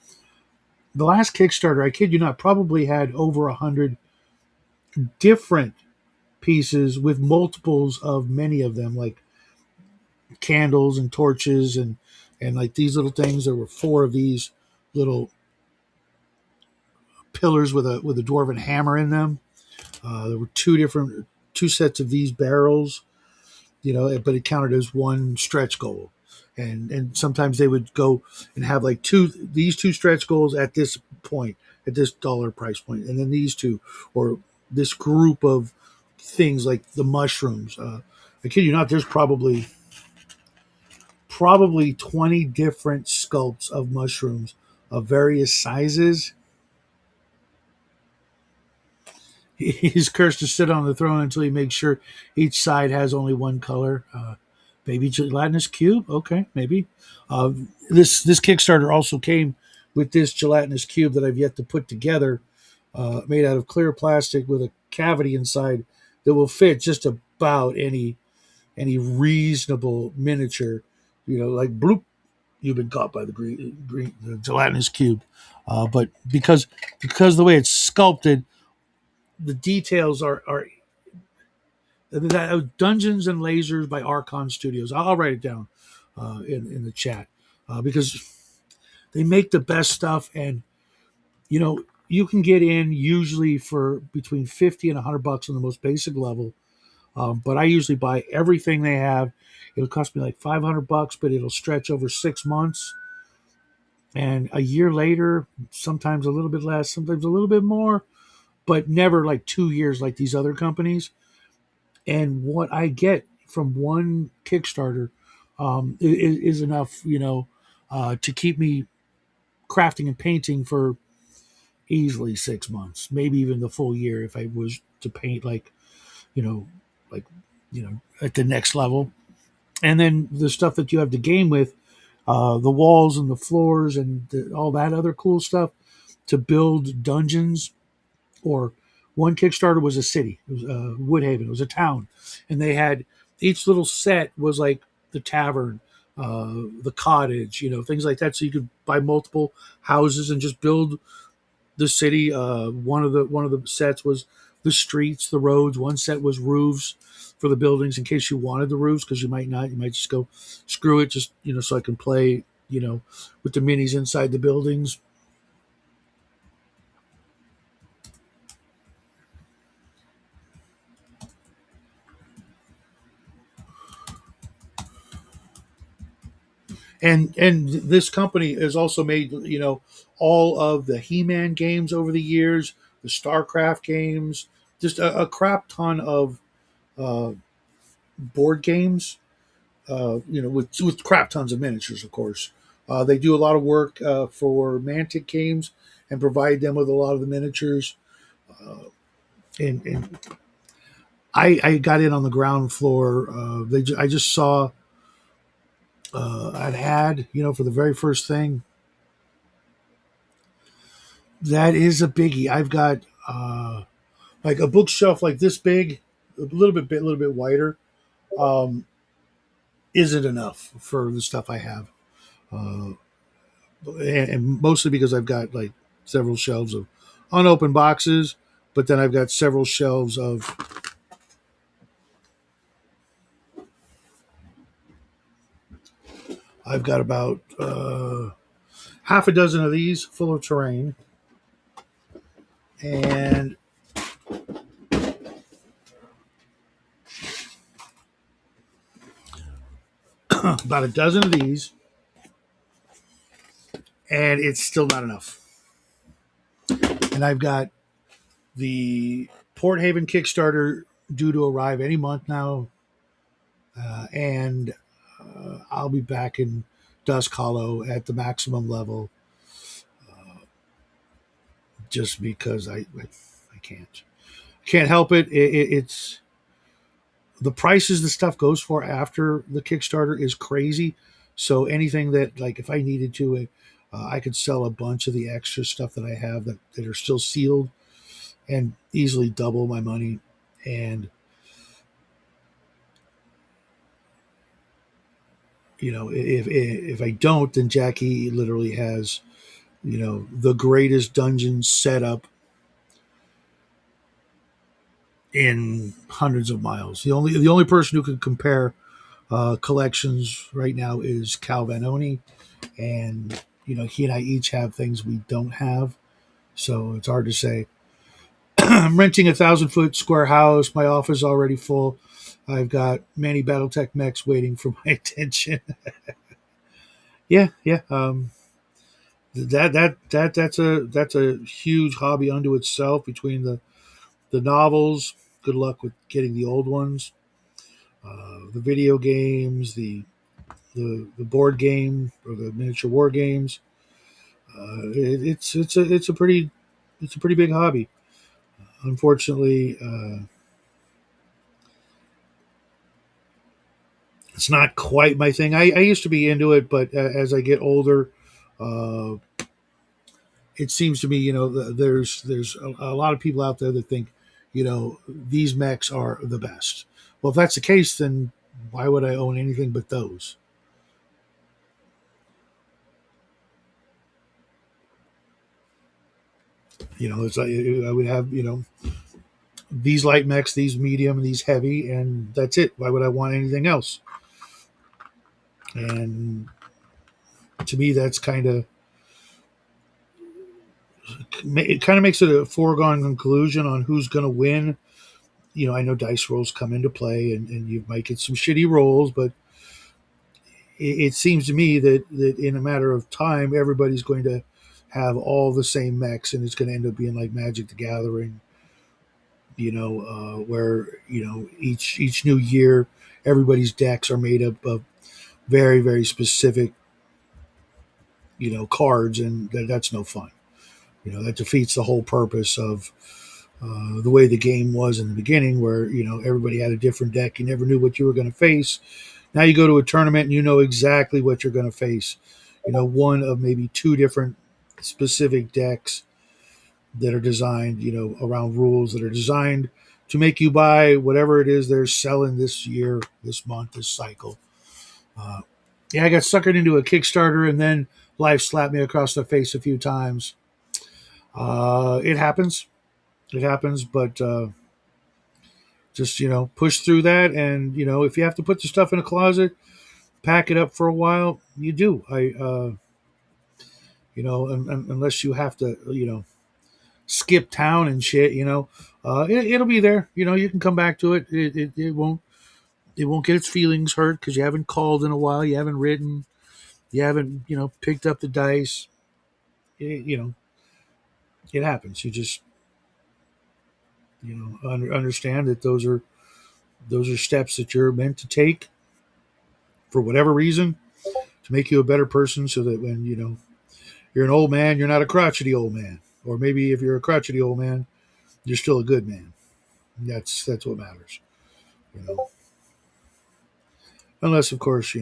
The last Kickstarter, I kid you not, probably had over 100 different pieces with multiples of many of them, like candles and torches and like these little things. There were 4 of these little pillars with a dwarven hammer in them. There were two sets of these barrels, but it counted as one stretch goal. And sometimes they would go and have like these two stretch goals at this point, at this dollar price point, and then these two, or this group of things like the mushrooms. I kid you not, there's probably 20 different sculpts of mushrooms of various sizes. He's cursed to sit on the throne until he makes sure each side has only one color. Maybe gelatinous cube. Okay, maybe. This Kickstarter also came with this gelatinous cube that I've yet to put together, made out of clear plastic with a cavity inside that will fit just about any reasonable miniature. Like bloop, you've been caught by the the gelatinous cube. But because the way it's sculpted, the details are Dungeons and Lasers by Archon Studios. I'll write it down in the chat, because they make the best stuff, and you can get in usually for between 50 and $100 on the most basic level. But I usually buy everything they have. It'll cost me like $500, but it'll stretch over 6 months. And a year later, sometimes a little bit less, sometimes a little bit more, but never like 2 years like these other companies. And what I get from one Kickstarter is enough, to keep me crafting and painting for easily 6 months, maybe even the full year if I was to paint you know, like at the next level. And then the stuff that you have to game with, the walls and the floors and all that other cool stuff to build dungeons. Or one Kickstarter was a city, it was Woodhaven, it was a town, and they had each little set was like the tavern, the cottage, things like that. So you could buy multiple houses and just build the city. One of the sets was the streets, the roads. One set was roofs for the buildings in case you wanted the roofs, because you might not. You might just go screw it, just so I can play with the minis inside the buildings. And this company has also made all of the He-Man games over the years, the StarCraft games, just a crap ton of uh, board games, with crap tons of miniatures, of course. They do a lot of work for Mantic Games and provide them with a lot of the miniatures. And I got in on the ground floor. I just saw an ad, for the very first thing. That is a biggie. I've got like a bookshelf like this big, a little bit wider. Um, isn't enough for the stuff I have. Uh, and mostly because I've got like several shelves of unopened boxes, but then I've got several shelves of I've got about half a dozen of these full of terrain, and about a dozen of these, and it's still not enough. And I've got the Port Haven Kickstarter due to arrive any month now, and I'll be back in Dusk Hollow at the maximum level, just because I can't help it. It's the prices the stuff goes for after the Kickstarter is crazy. So anything that, like, if I needed to, I could sell a bunch of the extra stuff that I have that are still sealed and easily double my money. And if I don't, then Jackie literally has the greatest dungeon setup in hundreds of miles. The only person who can compare collections right now is Cal Vanoni, and he and I each have things we don't have, so it's hard to say. I'm renting 1,000-foot square house. My office is already full. I've got many BattleTech mechs waiting for my attention. Yeah, yeah. That's a huge hobby unto itself. Between the novels, good luck with getting the old ones. The video games, the board game or the miniature war games. It's a pretty big hobby. Unfortunately, it's not quite my thing. I used to be into it, but as I get older, uh, it seems to me, there's a lot of people out there that think, these mechs are the best. Well, if that's the case, then why would I own anything but those? It's like I would have, these light mechs, these medium, and these heavy, and that's it. Why would I want anything else? And to me, that's it kind of makes it a foregone conclusion on who's going to win. I know dice rolls come into play, and you might get some shitty rolls, but it seems to me that in a matter of time, everybody's going to have all the same mechs, and it's going to end up being like Magic the Gathering. where each new year everybody's decks are made up of very very specific cards, and that's no fun. That defeats the whole purpose of the way the game was in the beginning, where everybody had a different deck. You never knew what you were going to face. Now you go to a tournament and you know exactly what you're going to face. One of maybe two different specific decks that are designed, around rules that are designed to make you buy whatever it is they're selling this year, this month, this cycle. Uh, yeah, I got suckered into a Kickstarter, and then life slapped me across the face a few times. It happens. It happens, but just push through that. And if you have to put the stuff in a closet, pack it up for a while. You do. Unless you have to, skip town and shit. It'll be there. You can come back to it. It won't get its feelings hurt because you haven't called in a while. You haven't written. You haven't picked up the dice. It happens. You just understand that those are steps that you're meant to take for whatever reason to make you a better person, so that when you're an old man, you're not a crotchety old man, or maybe if you're a crotchety old man, you're still a good man. That's what matters. You know, unless of course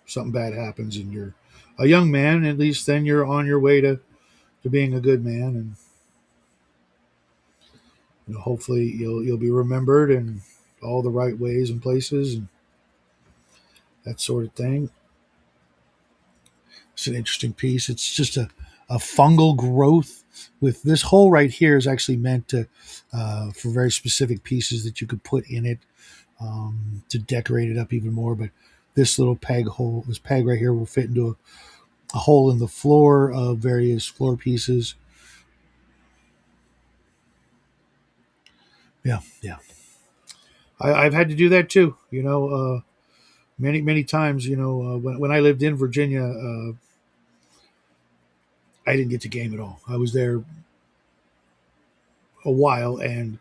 something bad happens and you're a young man. At least then you're on your way to being a good man, and hopefully you'll be remembered in all the right ways and places and that sort of thing. It's an interesting piece. It's just a fungal growth. With this hole right here is actually meant to for very specific pieces that you could put in it to decorate it up even more. But this little this peg right here will fit into a hole in the floor of various floor pieces. Yeah, yeah. I've had to do that too. Many many times. When I lived in Virginia, I didn't get to game at all. I was there a while, and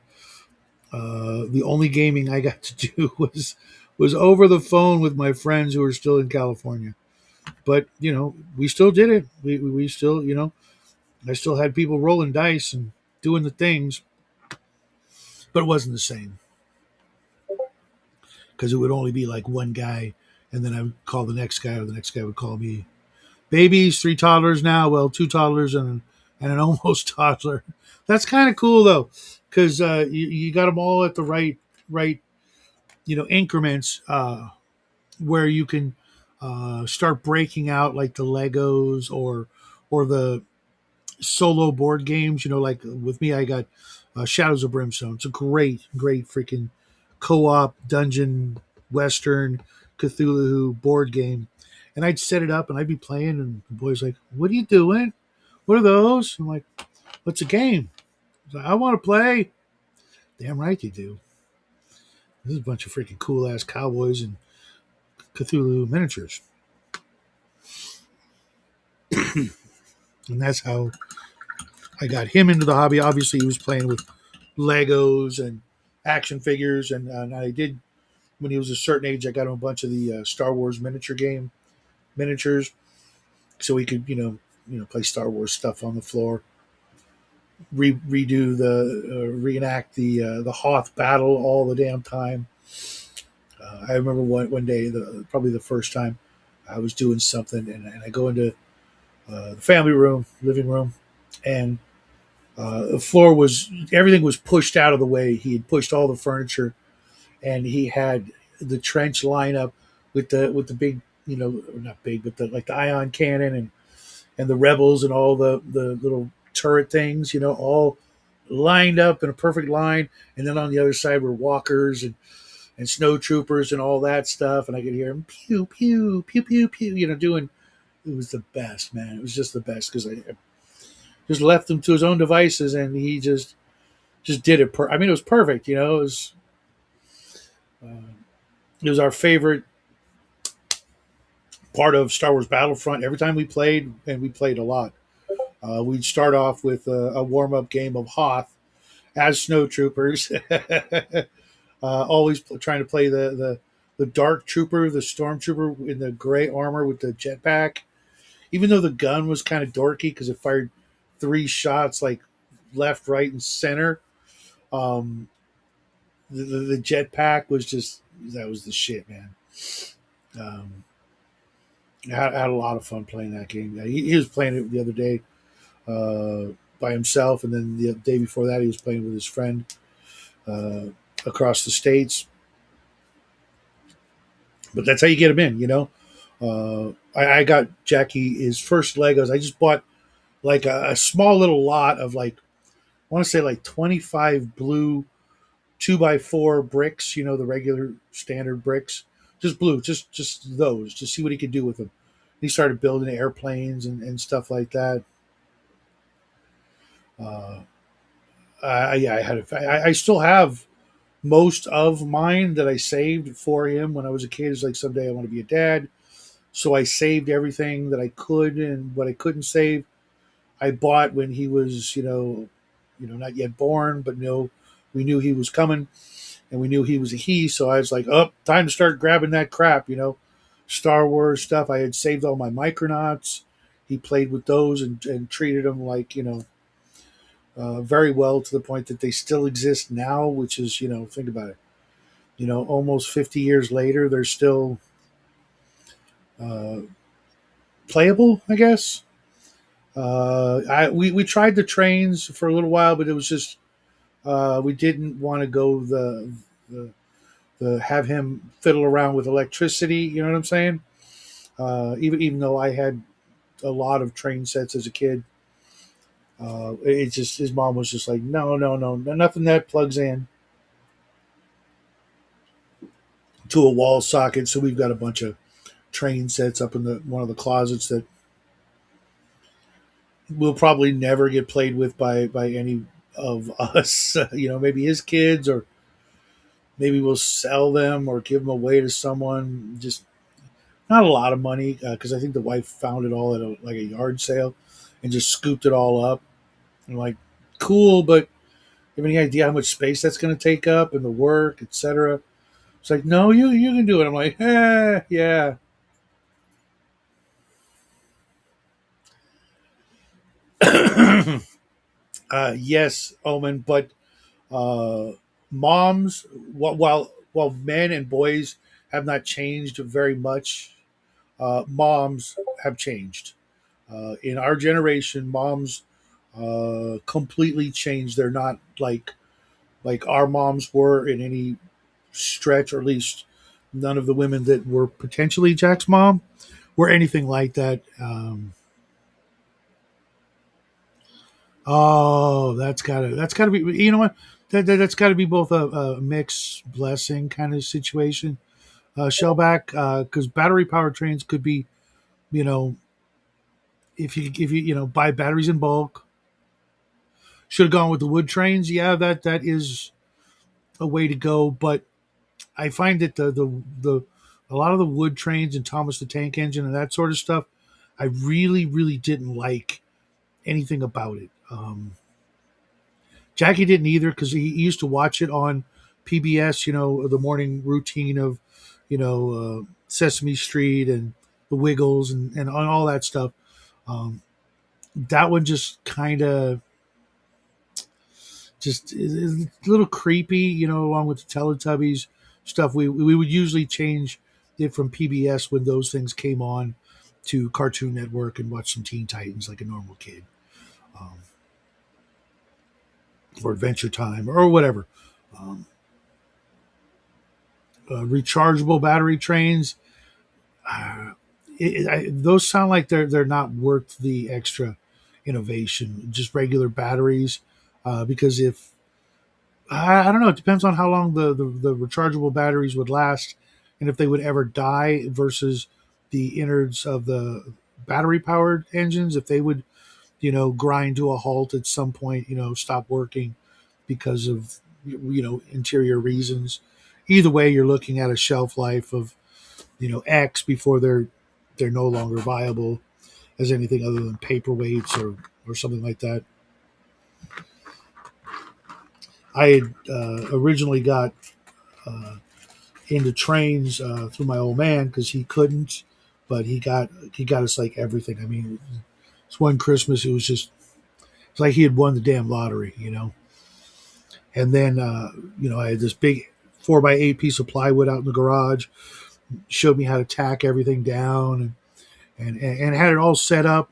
the only gaming I got to do was over the phone with my friends who are still in California. But we still did it. We still I still had people rolling dice and doing the things, but it wasn't the same because it would only be like one guy, and then I would call the next guy, or the next guy would call me. Babies, 3 toddlers now. Well, 2 toddlers and an almost toddler. That's kind of cool though, because you got them all at the right increments where you can start breaking out like the Legos or the solo board games. Like with me, I got Shadows of Brimstone. It's a great freaking co-op dungeon western Cthulhu board game. And I'd set it up and I'd be playing, and the boy's like, "What are you doing? What are those?" I'm like, "What's a game?" He's like, "I want to play." Damn right you do. This is a bunch of freaking cool ass cowboys and Cthulhu miniatures. And that's how I got him into the hobby. Obviously, he was playing with Legos and action figures, and I did, when he was a certain age, I got him a bunch of the Star Wars miniatures, so he could play Star Wars stuff on the floor, redo the reenact the Hoth battle all the damn time. I remember one day, probably the first time I was doing something, and I go into the family room, living room, and the floor was everything was pushed out of the way. He had pushed all the furniture, and he had the trench lineup with the big, not big, but the ion cannon and the rebels and all the little turret things, all lined up in a perfect line. And then on the other side were walkers and snow troopers and all that stuff. And I could hear him pew pew pew pew pew, doing. It was the best, man. It was just the best because I just left him to his own devices, and he just did it. I mean, it was perfect. It was our favorite part of Star Wars Battlefront. Every time we played, and we played a lot, we'd start off with a warm up game of Hoth, as snow troopers. Always trying to play the dark trooper, the stormtrooper in the gray armor with the jetpack. Even though the gun was kind of dorky because it fired three shots like left, right, and center. Um, the jetpack was just that was the shit, man. Um, I had a lot of fun playing that game. He was playing it the other day by himself, and then the day before that, he was playing with his friend uh, across the states. But that's how you get him in, you know. I got Jackie his first Legos. I just bought like a small little lot of like I want to say like 25 blue 2x4 bricks, you know, the regular standard bricks, just blue, just those, to see what he could do with them. He started building airplanes and stuff like that. Uh, yeah, I had I still have most of mine that I saved for him when I was a kid. It's like someday I want to be a dad, so I saved everything that I could, and what I couldn't save, I bought when he was, not yet born, but no, we knew he was coming, and we knew he was a he. So I was like, "Oh, time to start grabbing that crap," Star Wars stuff. I had saved all my Micronauts. He played with those and treated them like very well to the point that they still exist now. Which is, think about it. Almost 50 years later, they're still uh, playable, I guess. We tried the trains for a little while, but it was just we didn't want to go the the have him fiddle around with electricity. You know what I'm saying? Even though I had a lot of train sets as a kid, it just his mom was just like, no, no, no, nothing that plugs in to a wall socket. So we've got a bunch of train sets up in the one of the closets that will probably never get played with by any of us. Maybe his kids, or maybe we'll sell them or give them away to someone. Just not a lot of money because I think the wife found it all at like a yard sale and just scooped it all up. I'm like, cool, but you have any idea how much space that's going to take up and the work, etc.? It's like, no, you can do it. I'm like, yeah. Yes, Omen, but uh, moms, while men and boys have not changed very much, moms have changed. In our generation, moms completely changed. They're not like our moms were in any stretch, or at least none of the women that were potentially Jack's mom were anything like that. Oh, that's gotta be. You know what? That's got to be both a mix blessing kind of situation. Shellback, because battery powered trains could be, you know, if you buy batteries in bulk. Should have gone with the wood trains. Yeah, that is a way to go. But I find that the a lot of the wood trains and Thomas the Tank Engine and that sort of stuff, I really really didn't like anything about it. Jackie didn't either because he used to watch it on PBS. The morning routine of Sesame Street and the Wiggles and on all that stuff. That one just kind of just is a little creepy, along with the Teletubbies stuff. We would usually change it from PBS when those things came on to Cartoon Network and watch some Teen Titans like a normal kid, um, or Adventure Time or whatever. Um, Rechargeable battery trains, those sound like they're not worth the extra innovation. Just regular batteries, because if I don't know. It depends on how long the rechargeable batteries would last, and if they would ever die versus the innards of the battery powered engines. If they would, grind to a halt at some point, stop working because of interior reasons. Either way, you're looking at a shelf life of X before they're no longer viable as anything other than paperweights or something like that. I had originally got into trains through my old man because he couldn't, but he got us like everything. I mean, it's one Christmas. It was just it's like he had won the damn lottery. And then I had this big 4x8 piece of plywood out in the garage. Showed me how to tack everything down and had it all set up.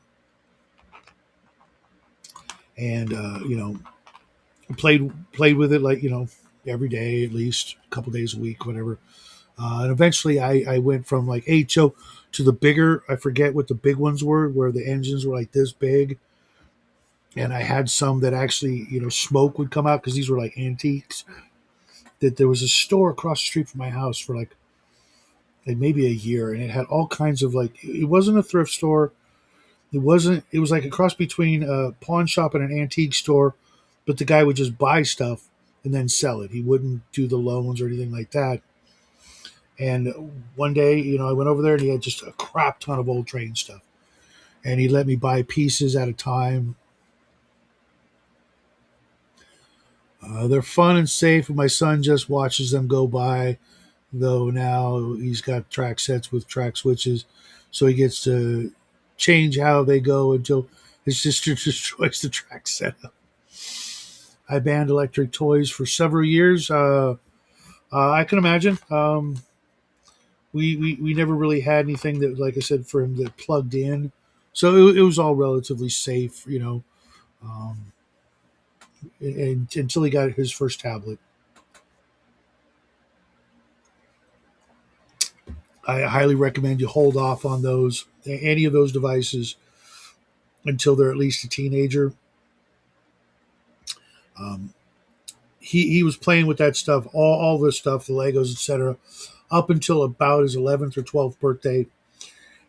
And played with it like every day, at least a couple days a week, whatever. And eventually I went from like HO to the bigger, I forget what the big ones were, where the engines were like this big. And I had some that actually, smoke would come out because these were like antiques. That there was a store across the street from my house for like maybe a year, and it had all kinds of like, it wasn't a thrift store. It was like a cross between a pawn shop and an antique store, but the guy would just buy stuff and then sell it. He wouldn't do the loans or anything like that. And one day, I went over there and he had just a crap ton of old train stuff. And he let me buy pieces at a time. They're fun and safe, and my son just watches them go by, though now he's got track sets with track switches, so he gets to change how they go until his sister destroys the track setup. I banned electric toys for several years. I can imagine. We never really had anything that, like I said, for him that plugged in, so it was all relatively safe. Um, until he got his first tablet. I highly recommend you hold off on any of those devices until they're at least a teenager. Um, he was playing with that stuff, all this stuff, the Legos, etc., up until about his 11th or 12th birthday.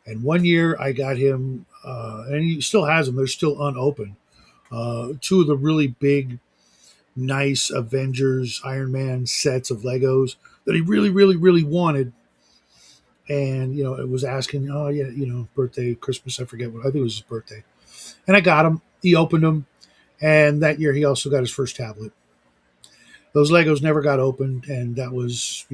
And one year I got him, and he still has them. They're still unopened. Two of the really big, nice Avengers, Iron Man sets of Legos that he really, really, really wanted. And it was asking, oh yeah, birthday, Christmas, I forget what. I think it was his birthday. And I got him. He opened them, and that year he also got his first tablet. Those Legos never got opened, and that was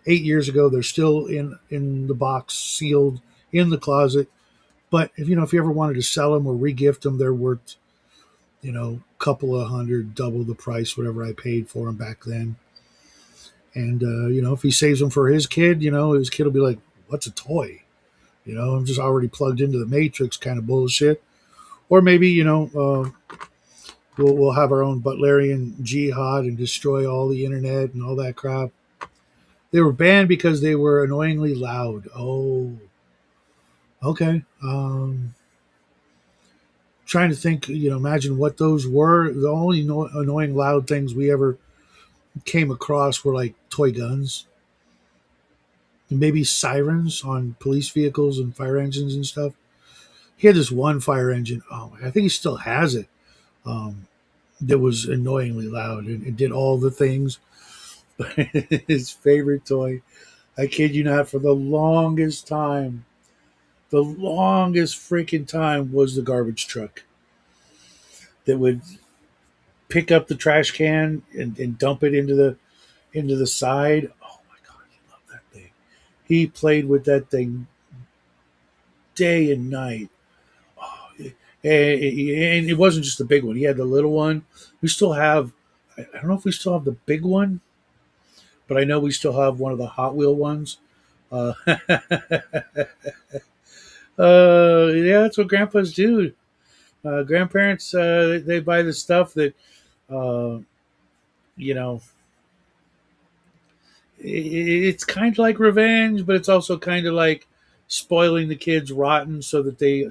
8 years ago. They're still in the box, sealed in the closet. But if you ever wanted to sell them or regift them, they're worth a couple of hundred, double the price, whatever I paid for them back then. And if he saves them for his kid, his kid will be like, "What's a toy?" I'm just already plugged into the Matrix kind of bullshit. Or maybe we'll have our own Butlerian jihad and destroy all the internet and all that crap. They were banned because they were annoyingly loud. Oh, okay. Trying to think, imagine what those were. The only annoying loud things we ever came across were like toy guns and maybe sirens on police vehicles and fire engines and stuff. He had this one fire engine. Oh, I think he still has it. Um, that was annoyingly loud and it did all the things. But his favorite toy, I kid you not, for the longest freaking time was the garbage truck that would pick up the trash can and dump it into the side. Oh my god, he loved that thing. He played with that thing day and night. Oh, and it wasn't just the big one. He had the little one. We still have. I don't know if we still have the big one, but I know we still have one of the Hot Wheel ones. Yeah, that's what grandpas do. Grandparents, they buy the stuff that, uh, you know, it's kind of like revenge, but it's also kind of like spoiling the kids rotten so that they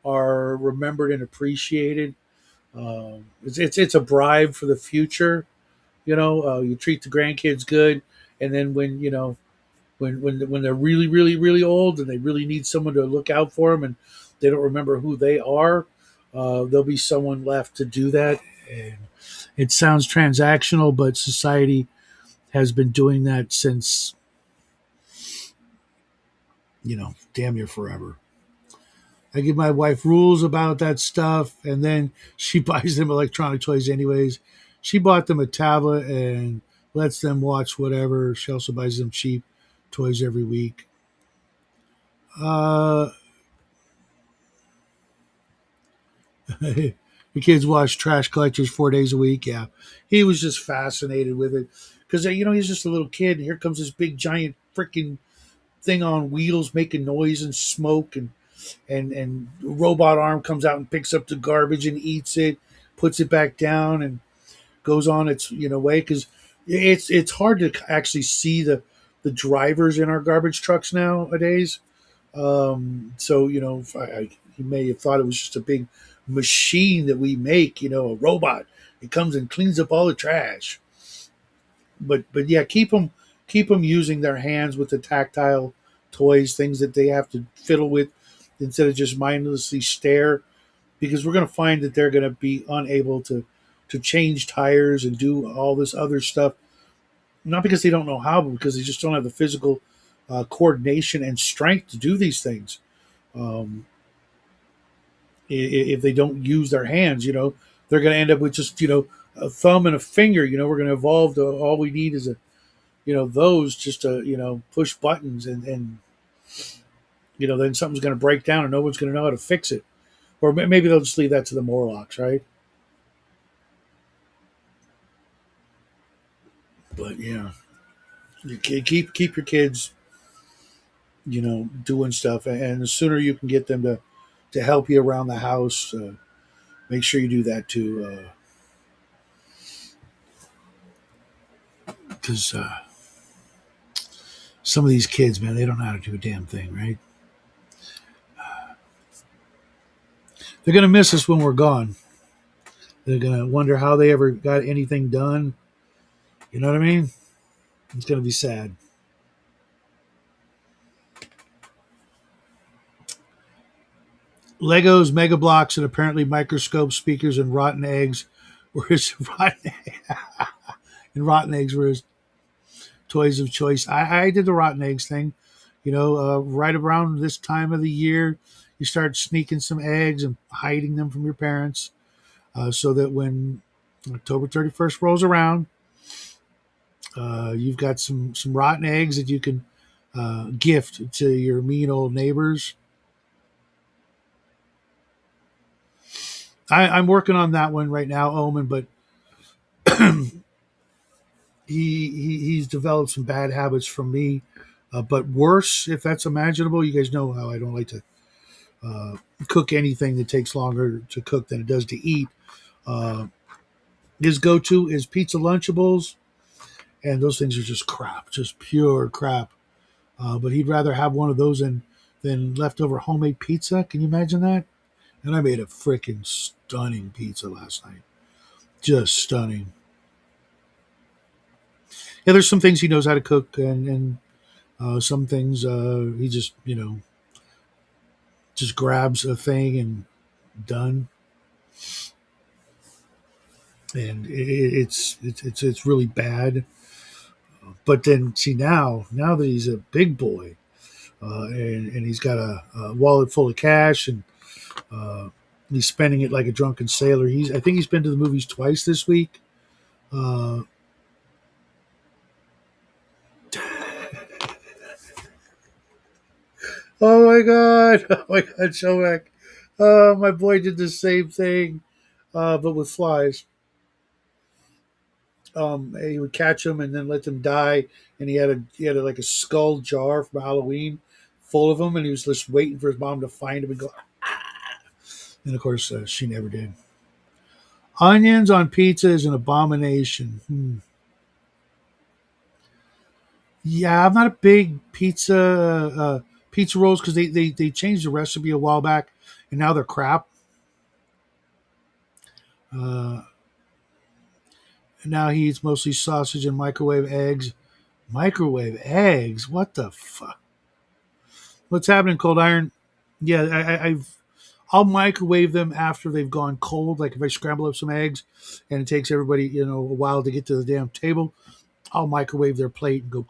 are remembered and appreciated. It's a bribe for the future. You treat the grandkids good, and then when they're really really really old and they really need someone to look out for them and they don't remember who they are, there'll be someone left to do that. And it sounds transactional, but society has been doing that since damn near forever. I give my wife rules about that stuff, and then she buys them electronic toys anyways. She bought them a tablet and lets them watch whatever. She also buys them cheap toys every week. Uh, the kids watch Trash Collectors 4 days a week. Yeah, he was just fascinated with it because he's just a little kid. And here comes this big giant freaking thing on wheels making noise and smoke, and robot arm comes out and picks up the garbage and eats it, puts it back down, and goes on its way, because it's hard to actually see the drivers in our garbage trucks nowadays. So you may have thought it was just a big machine that we make, a robot. It comes and cleans up all the trash. But yeah, keep them using their hands with the tactile toys, things that they have to fiddle with instead of just mindlessly stare, because we're going to find that they're going to be unable to change tires and do all this other stuff, not because they don't know how, but because they just don't have the physical coordination and strength to do these things. Um, if they don't use their hands, they're going to end up with just a thumb and a finger. We're going to evolve to all we need is those just to push buttons, and then something's going to break down and no one's going to know how to fix it, or maybe they'll just leave that to the Morlocks, right? But yeah, keep your kids doing stuff, and the sooner you can get them to help you around the house, make sure you do that too, because some of these kids, man, they don't know how to do a damn thing, right? They're gonna miss us when we're gone. They're gonna wonder how they ever got anything done. You know what I mean? It's gonna be sad. Legos, Mega Blocks, and apparently microscope speakers and rotten eggs were his rotten eggs were his toys of choice. I did the rotten eggs thing. Right around this time of the year, you start sneaking some eggs and hiding them from your parents, so that when October 31st rolls around, you've got some rotten eggs that you can gift to your mean old neighbors. I'm working on that one right now, Omen, but he's developed some bad habits from me, but worse, if that's imaginable. You guys know how I don't like to uh, cook anything that takes longer to cook than it does to eat. Uh, his go-to is pizza Lunchables, and those things are just crap, just pure crap. But he'd rather have one of those than leftover homemade pizza. Can you imagine that? And I made a freaking stunning pizza last night, just stunning. Yeah, there's some things he knows how to cook, and some things he just grabs a thing and done. And it's really bad. But then see, now that he's a big boy, and he's got a wallet full of cash, and uh, he's spending it like a drunken sailor. I think he's been to the movies twice this week. Uh, oh my god! Oh my god, Shomek! My boy did the same thing, but with flies. He would catch them and then let them die, and he had like a skull jar from Halloween, full of them, and he was just waiting for his mom to find him and go. And of course, she never did. Onions on pizza is an abomination. Yeah, I'm not a big pizza rolls, because they changed the recipe a while back, and now they're crap. Uh, Now he eats mostly sausage and microwave eggs. Microwave eggs? What the fuck? What's happening, Cold Iron? Yeah, I'll microwave them after they've gone cold. Like if I scramble up some eggs, and it takes everybody a while to get to the damn table, I'll microwave their plate and go,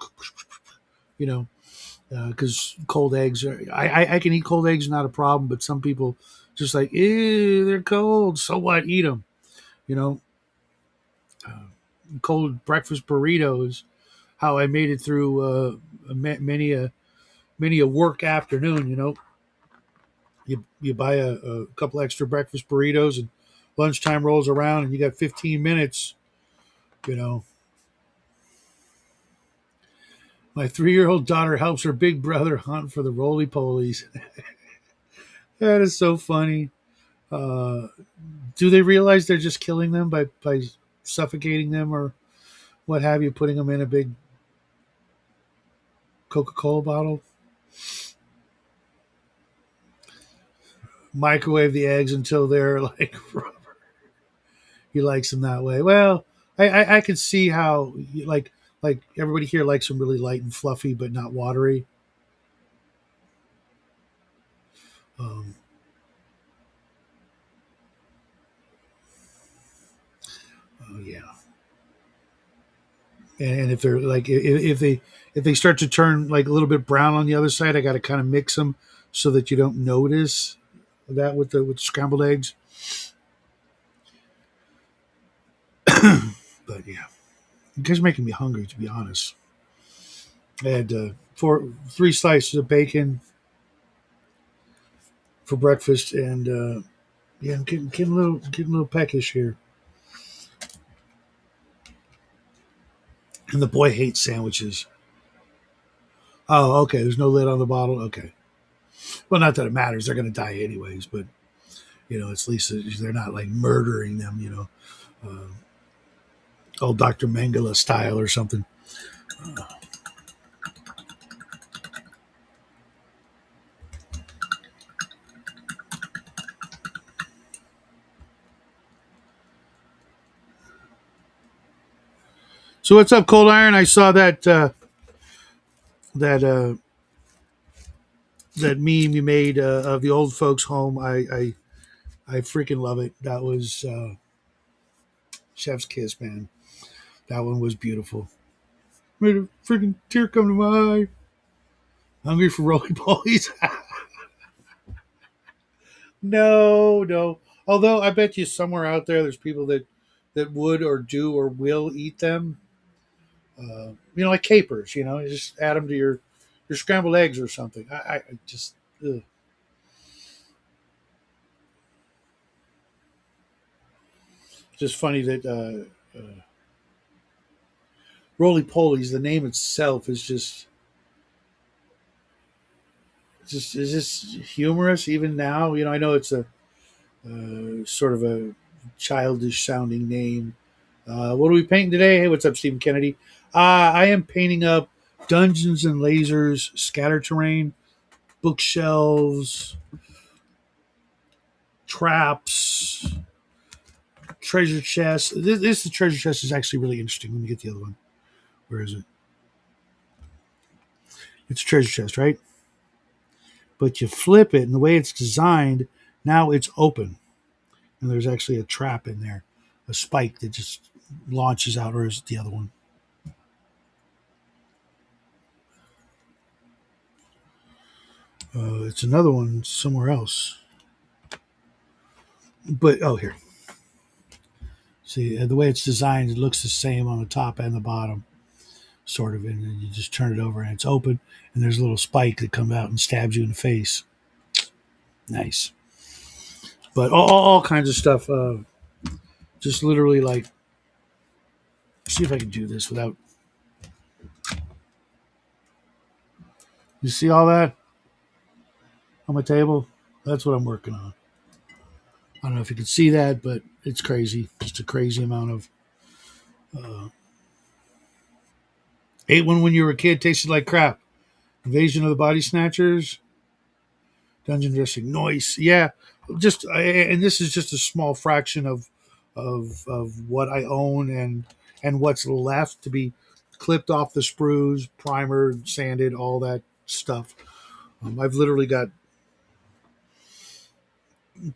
you know, because cold eggs are. I can eat cold eggs, not a problem. But some people just like, ew, they're cold. So what? Eat them. You know. cold breakfast burritos. How I made it through many a work afternoon. You buy a couple extra breakfast burritos, and lunchtime rolls around, and you got 15 minutes. You know, my 3-year-old daughter helps her big brother hunt for the roly polies. That is so funny. Uh, do they realize they're just killing them by suffocating them or what have you, putting them in a big Coca-Cola bottle? Microwave the eggs until they're like rubber. He likes them that way. Well, I can see how like everybody here likes them really light and fluffy, but not watery. Um, oh yeah, and if they're like if they start to turn like a little bit brown on the other side, I got to kind of mix them so that you don't notice that with the scrambled eggs. But yeah, you guys are making me hungry, to be honest. I had 3 slices of bacon for breakfast, and yeah, I'm getting a little peckish here. And the boy hates sandwiches. Oh, okay. There's no lid on the bottle. Okay. Well, not that it matters. They're going to die anyways, but at least they're not like murdering them. Old Dr. Mengele style or something. So what's up, Cold Iron? I saw that that meme you made of the old folks' home. I freaking love it. That was Chef's Kiss, man. That one was beautiful. Made a freaking tear come to my eye. Hungry for roly polies? No, no. Although I bet you somewhere out there, there's people that would or do or will eat them. Like capers. You just add them to your scrambled eggs or something. I just ugh. Just funny that roly polies. The name itself is just humorous even now. I know it's a sort of a childish sounding name. What are we painting today? Hey, what's up, Stephen Kennedy? I am painting up Dungeons and Lasers scatter terrain, bookshelves, traps, treasure chests. This the treasure chest is actually really interesting. Let me get the other one. Where is it? It's a treasure chest, right? But you flip it, and the way it's designed, now it's open, and there's actually a trap in there, a spike that just launches out, or is it the other one? It's another one somewhere else. But oh, here. See, the way it's designed, it looks the same on the top and the bottom, sort of. And then you just turn it over and it's open, and there's a little spike that comes out and stabs you in the face. Nice. But all kinds of stuff. Just literally like, see if I can do this without. You see all that on my table? That's what I'm working on. I don't know if you can see that, but it's crazy. Just a crazy amount of. Ate one when you were a kid, tasted like crap. Invasion of the Body Snatchers. Dungeon dressing, noise. Yeah, and this is just a small fraction of what I own and what's left to be clipped off the sprues, primered, sanded, all that stuff. I've literally got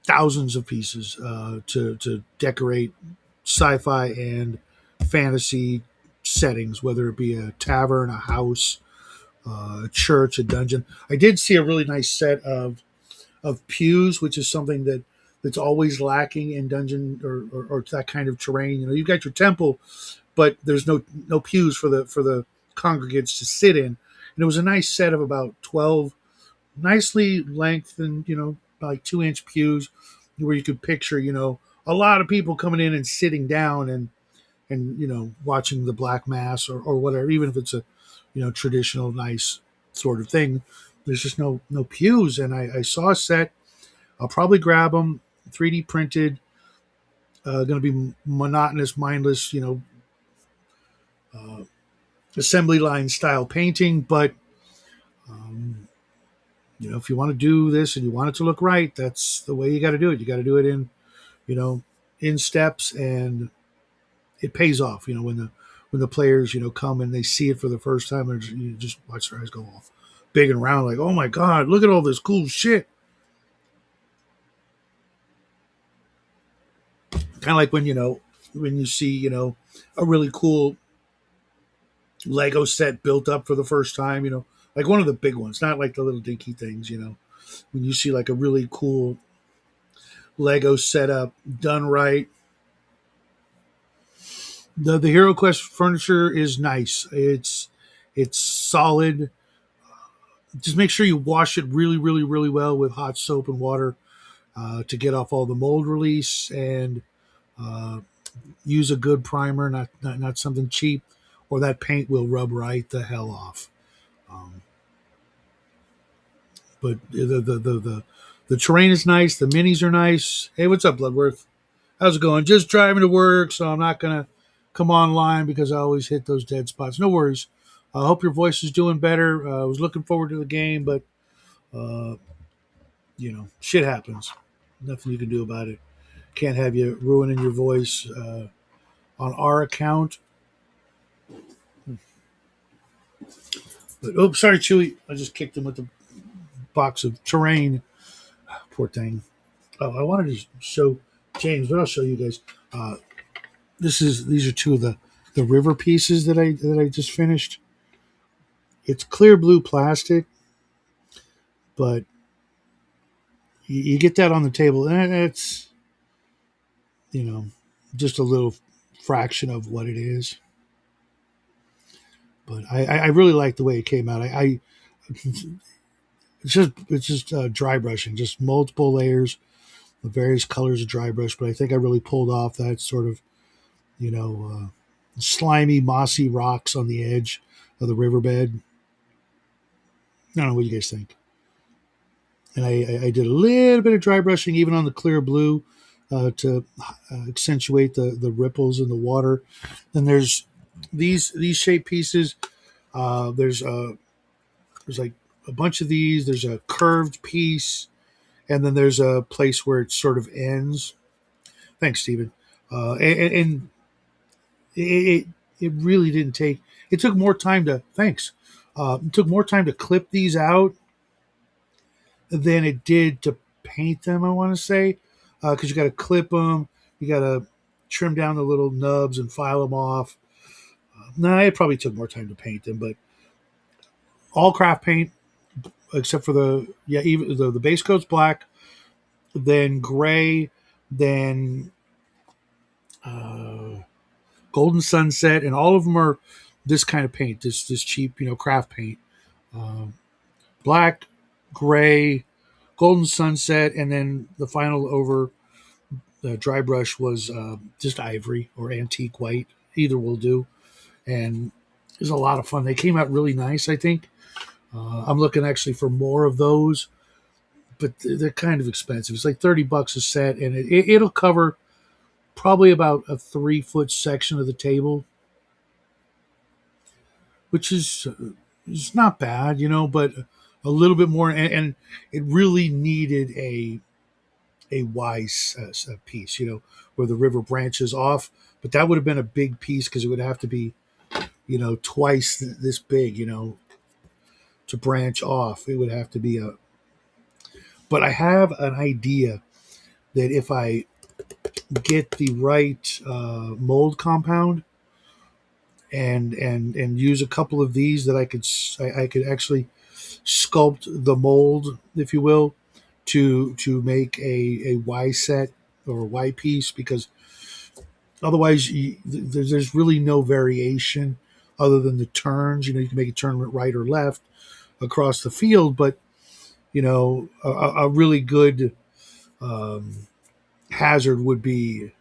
thousands of pieces to decorate sci-fi and fantasy settings, whether it be a tavern, a house, a church, a dungeon. I did see a really nice set of pews, which is something that that's always lacking in dungeon or that kind of terrain. You know, you've got your temple, but there's no pews for the congregants to sit in. And it was a nice set of about 12 nicely lengthened, like 2-inch pews where you could picture, a lot of people coming in and sitting down and watching the Black Mass or whatever, even if it's a traditional nice sort of thing. There's just no pews, and I saw a set. I'll probably grab them, 3D printed. Going to be monotonous, mindless, uh, assembly line style painting. But um, if you want to do this and you want it to look right, that's the way you got to do it. You got to do it you know, in steps, and it pays off. When the players come and they see it for the first time, and you just watch their eyes go all big and round, like, oh my god, look at all this cool shit. Kind of like when you see a really cool Lego set built up for the first time. Like one of the big ones, not like the little dinky things. When you see like a really cool Lego setup done right. The Hero Quest furniture is nice. It's solid. Just make sure you wash it really, really, really well with hot soap and water to get off all the mold release, and uh, use a good primer, not something cheap, or that paint will rub right the hell off. Um, but the terrain is nice. The minis are nice. Hey, what's up, Bloodworth? How's it going? Just driving to work, so I'm not gonna come online because I always hit those dead spots. No worries. I hope your voice is doing better. I was looking forward to the game, but uh, shit happens. Nothing you can do about it. Can't have you ruining your voice on our account. But oops, sorry, Chewy. I just kicked him with the box of terrain. Poor thing. Oh, I wanted to show James, but I'll show you guys. Uh, these are two of the river pieces that I just finished. It's clear blue plastic, but you get that on the table, and it's you know just a little fraction of what it is. But I really like the way it came out. It's just dry brushing, just multiple layers of various colors of dry brush. But I think I really pulled off that sort of slimy, mossy rocks on the edge of the riverbed. I don't know what you guys think. And I did a little bit of dry brushing even on the clear blue to accentuate the ripples in the water. And there's these shape pieces. There's like a bunch of these. There's a curved piece, and then there's a place where it sort of ends. Thanks, Stephen. And it it really didn't take. It took more time to thanks. It took more time to clip these out than it did to paint them. I want to say because you got to clip them, you got to trim down the little nubs and file them off. No, it probably took more time to paint them, but all craft paint except for even the base coat's black, then gray, then uh, golden sunset, and all of them are this kind of paint, this cheap craft paint, um, black, gray, golden sunset, and then the final over the dry brush was just ivory or antique white. Either will do, and it was a lot of fun. They came out really nice, I think. I'm looking actually for more of those, but they're kind of expensive. It's like $30 a set, and it'll cover probably about a 3-foot section of the table, which is not bad, but a little bit more, and it really needed a wise piece, where the river branches off. But that would have been a big piece because it would have to be, twice this big, to branch off. It would have to be a. But I have an idea that if I get the right mold compound and use a couple of these, that I could actually sculpt the mold, if you will, to make a Y set or a Y piece, because otherwise there's really no variation other than the turns. You can make it turn right or left across the field, but a really good um, hazard would be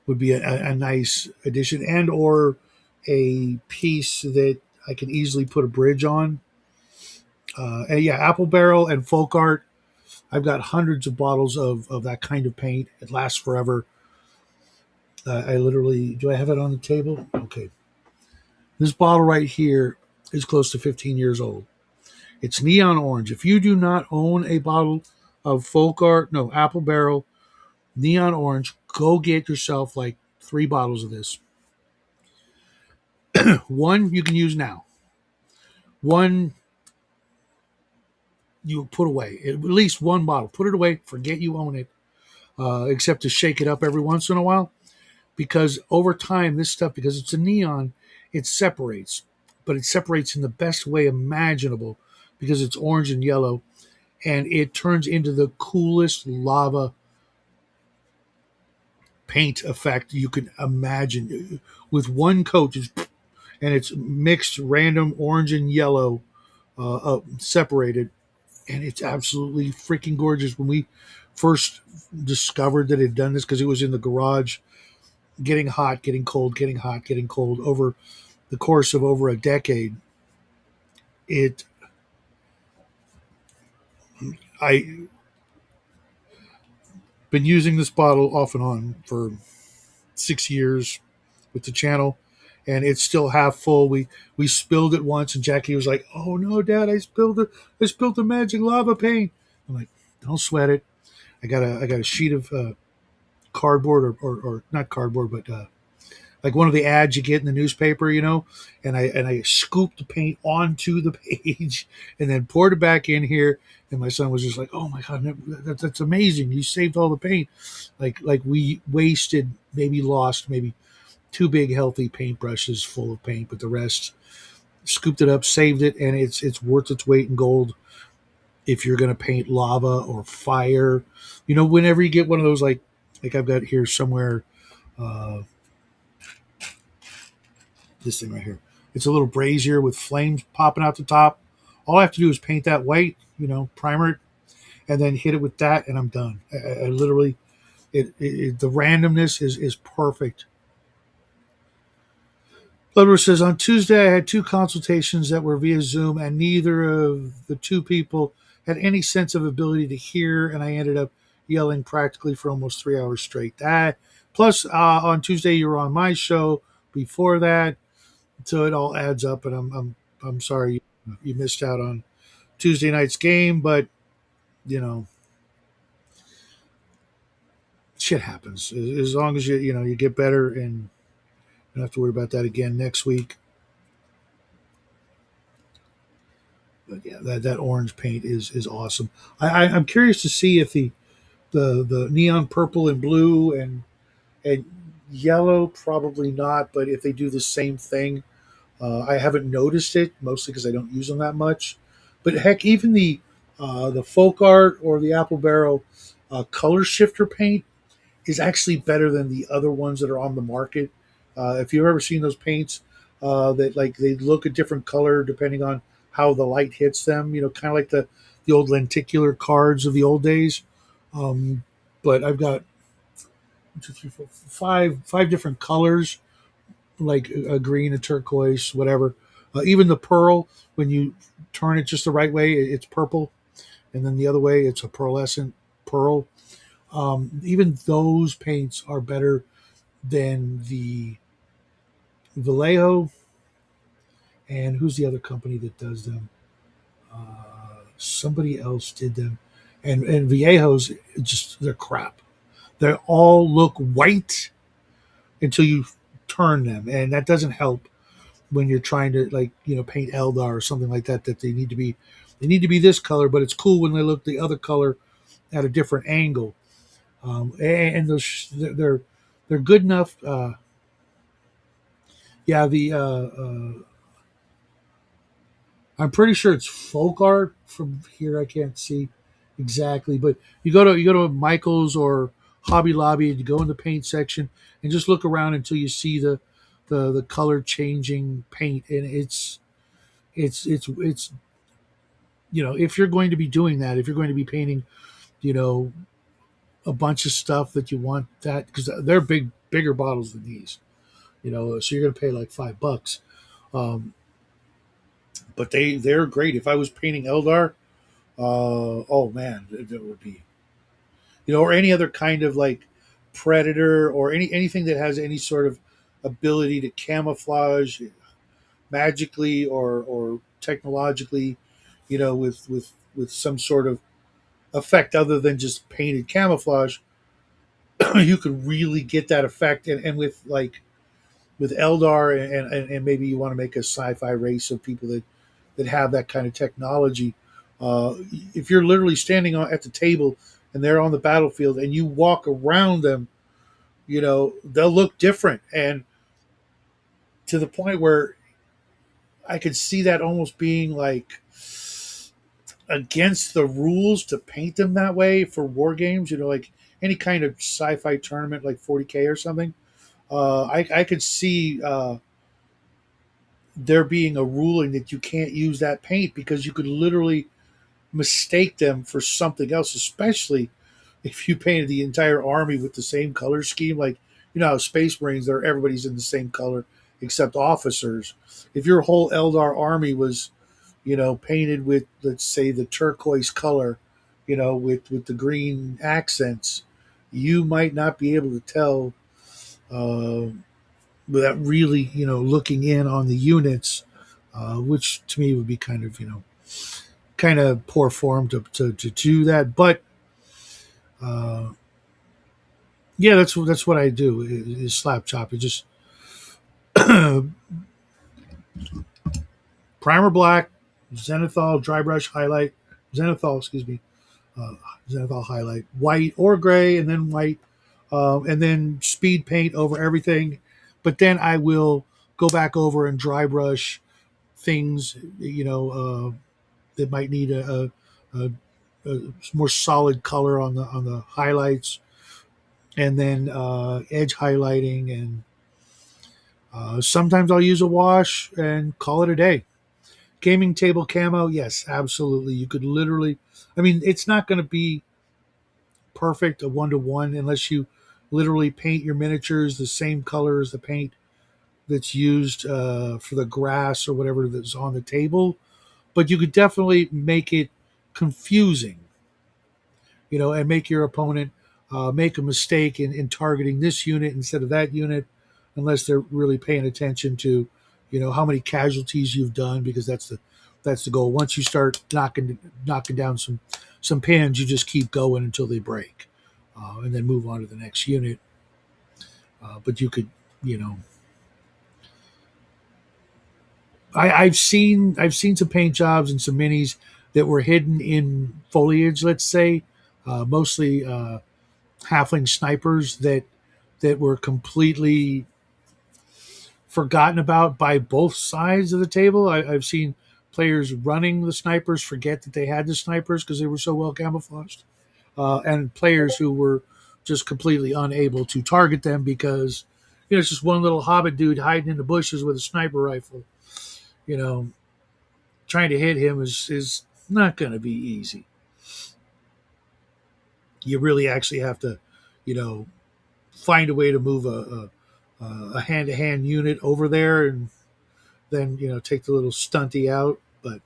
a nice addition, and or a piece that I can easily put a bridge on. And yeah, Apple Barrel and Folk Art. I've got hundreds of bottles of that kind of paint. It lasts forever. I literally, do I have it on the table? Okay. This bottle right here is close to 15 years old. It's neon orange. If you do not own a bottle of Folk Art, no, Apple Barrel, neon orange, go get yourself like 3 bottles of this. One you can use now. One you put away. At least one bottle. Put it away. Forget you own it. Except to shake it up every once in a while. Because over time, this stuff, because it's a neon, it separates. But it separates in the best way imaginable because it's orange and yellow. And it turns into the coolest lava paint effect you can imagine. With one coat, and it's mixed random orange and yellow separated, and it's absolutely freaking gorgeous. When we first discovered that it had done this, because it was in the garage, getting hot, getting cold, getting hot, getting cold over the course of over a decade, it I been using this bottle off and on for 6 years with the channel, and it's still half full. We spilled it once, and Jackie was like, "Oh no, Dad, I spilled it! I spilled the magic lava paint." I'm like, "Don't sweat it. I got a sheet of cardboard, or not cardboard, but like one of the ads you get in the newspaper, and I scooped the paint onto the page and then poured it back in here." And my son was just like, "Oh my god, that's amazing! You saved all the paint." Like we wasted, maybe lost, maybe 2 big healthy paintbrushes full of paint, but the rest scooped it up, saved it, and it's worth its weight in gold if you're going to paint lava or fire. Whenever you get one of those, like I've got here somewhere, uh, this thing right here. It's a little brazier with flames popping out the top. All I have to do is paint that white, primer it, and then hit it with that, and I'm done. I literally, the randomness is perfect. Bloodworth says, on Tuesday I had 2 consultations that were via Zoom, and neither of the 2 people had any sense of ability to hear, and I ended up yelling practically for almost 3 hours straight. That plus on Tuesday you were on my show before that, so it all adds up. And I'm sorry you missed out on Tuesday night's game, but you know shit happens. As long as you get better and you don't have to worry about that again next week. But yeah, that orange paint is awesome. I'm curious to see if the neon purple and blue and yellow, probably not, but if they do the same thing, I haven't noticed it, mostly because I don't use them that much. But heck, even the folk art or the apple barrel color shifter paint is actually better than the other ones that are on the market. If you've ever seen those paints, that like they look a different color depending on how the light hits them. Kind of like the old lenticular cards of the old days. Um, but I've got 5 different colors, like a green, a turquoise, whatever. Even the pearl, when you turn it just the right way, it's purple, and then the other way, it's a pearlescent pearl. Even those paints are better than the Vallejo. And who's the other company that does them? Somebody else did them, and Vallejos, just they're crap. They all look white until you turn them, and that doesn't help when you're trying to paint Eldar or something like that. That they need to be this color, but it's cool when they look the other color at a different angle. And those they're good enough. Yeah, the I'm pretty sure it's folk art from here. I can't see exactly. But you go to Michael's or Hobby Lobby and you go in the paint section and just look around until you see the color changing paint, and it's if you're going to be doing that, if you're going to be painting, you know a bunch of stuff that you want, that because they're bigger bottles than these, so you're going to pay like $5. um, but they're great. If I was painting Eldar, oh man, it would be, or any other kind of like predator, or anything that has any sort of ability to camouflage magically or technologically, with some sort of effect other than just painted camouflage. You could really get that effect, and with Eldar, and maybe you want to make a sci-fi race of people that have that kind of technology. If you're literally standing at the table and they're on the battlefield and you walk around them, they'll look different, and to the point where I could see that almost being like against the rules to paint them that way for war games. Like any kind of sci-fi tournament, like 40K or something. I could see there being a ruling that you can't use that paint because you could literally mistake them for something else, especially if you painted the entire army with the same color scheme. Like, how Space Marines, everybody's in the same color except officers. If your whole Eldar army was, painted with, let's say, the turquoise color, with the green accents, you might not be able to tell uh, without really, looking in on the units, which to me would be kind of poor form to do that. But uh, yeah, that's what I do is slap chop. It just primer black, zenithal dry brush highlight, zenithal, excuse me, uh, zenithal highlight, white or gray, and then white, and then speed paint over everything. But then I will go back over and dry brush things, that might need a more solid color on the highlights, and then edge highlighting, and sometimes I'll use a wash and call it a day. Gaming table camo, yes, absolutely. You could literally, I mean, it's not going to be perfect, a 1-to-1, unless you literally paint your miniatures the same color as the paint that's used for the grass or whatever that's on the table. But you could definitely make it confusing, and make your opponent make a mistake in targeting this unit instead of that unit, unless they're really paying attention to, how many casualties you've done, because that's the goal. Once you start knocking down some pins, you just keep going until they break, and then move on to the next unit. But you could, you know, I've seen some paint jobs and some minis that were hidden in foliage, let's say, mostly halfling snipers that were completely forgotten about by both sides of the table. I've seen players running the snipers forget that they had the snipers because they were so well camouflaged, and players who were just completely unable to target them because it's just one little hobbit dude hiding in the bushes with a sniper rifle. You know, trying to hit him is not going to be easy. You really actually have to, you know, find a way to move a hand-to-hand unit over there, and then take the little stunty out. But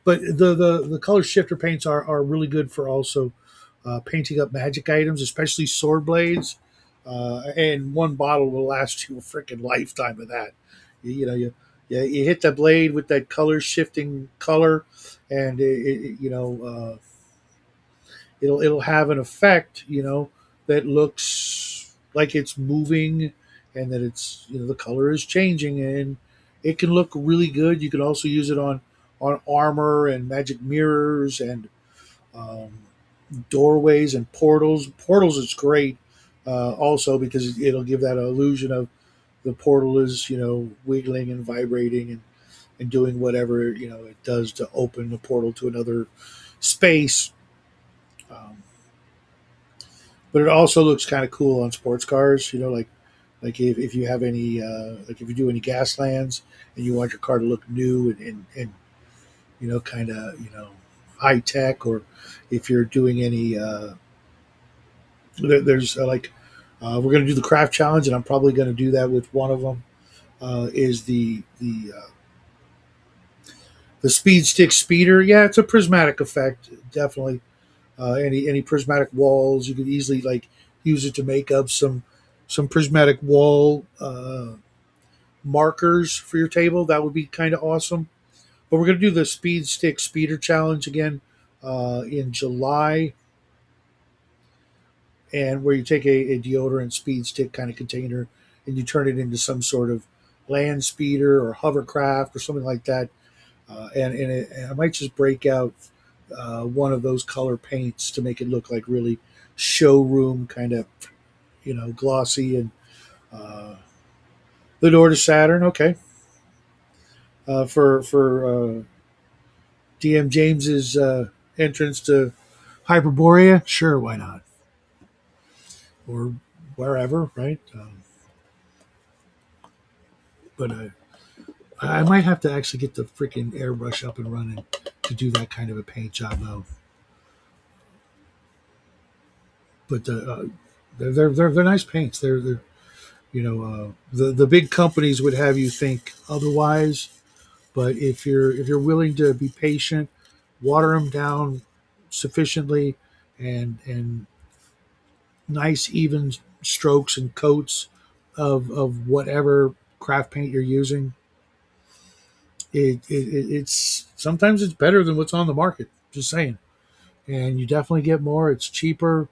the color shifter paints are really good for also painting up magic items, especially sword blades. And one bottle will last you a freaking lifetime of that. You hit the blade with that color shifting color, and it'll have an effect, that looks like it's moving, and that it's the color is changing, and it can look really good. You can also use it on armor and magic mirrors and um, doorways and portals. Portals is great, also because it'll give that illusion of the portal is wiggling and vibrating and doing whatever it does to open the portal to another space. Um, but it also looks kind of cool on sports cars. Like if you have any like if you do any gas lands and you want your car to look new and kind of high tech, or if you're doing any there's like we're going to do the craft challenge, and I'm probably going to do that with one of them. Is the speed stick speeder? Yeah, it's a prismatic effect, definitely. Any prismatic walls, you could easily like use it to make up some prismatic wall markers for your table. That would be kind of awesome. But we're going to do the speed stick speeder challenge again in July, and where you take a deodorant speed stick kind of container and you turn it into some sort of land speeder or hovercraft or something like that. And I might just break out one of those color paints to make it look like really showroom kind of, glossy. And uh, the door to Saturn, okay. For DM James's entrance to Hyperborea, sure, why not? Or wherever, right? But I might have to actually get the freaking airbrush up and running to do that kind of a paint job, though. But they're nice paints. They're the big companies would have you think otherwise. But if you're willing to be patient, water them down sufficiently, and nice even strokes and coats of whatever craft paint you're using, it's sometimes it's better than what's on the market. Just saying, and you definitely get more. It's cheaper,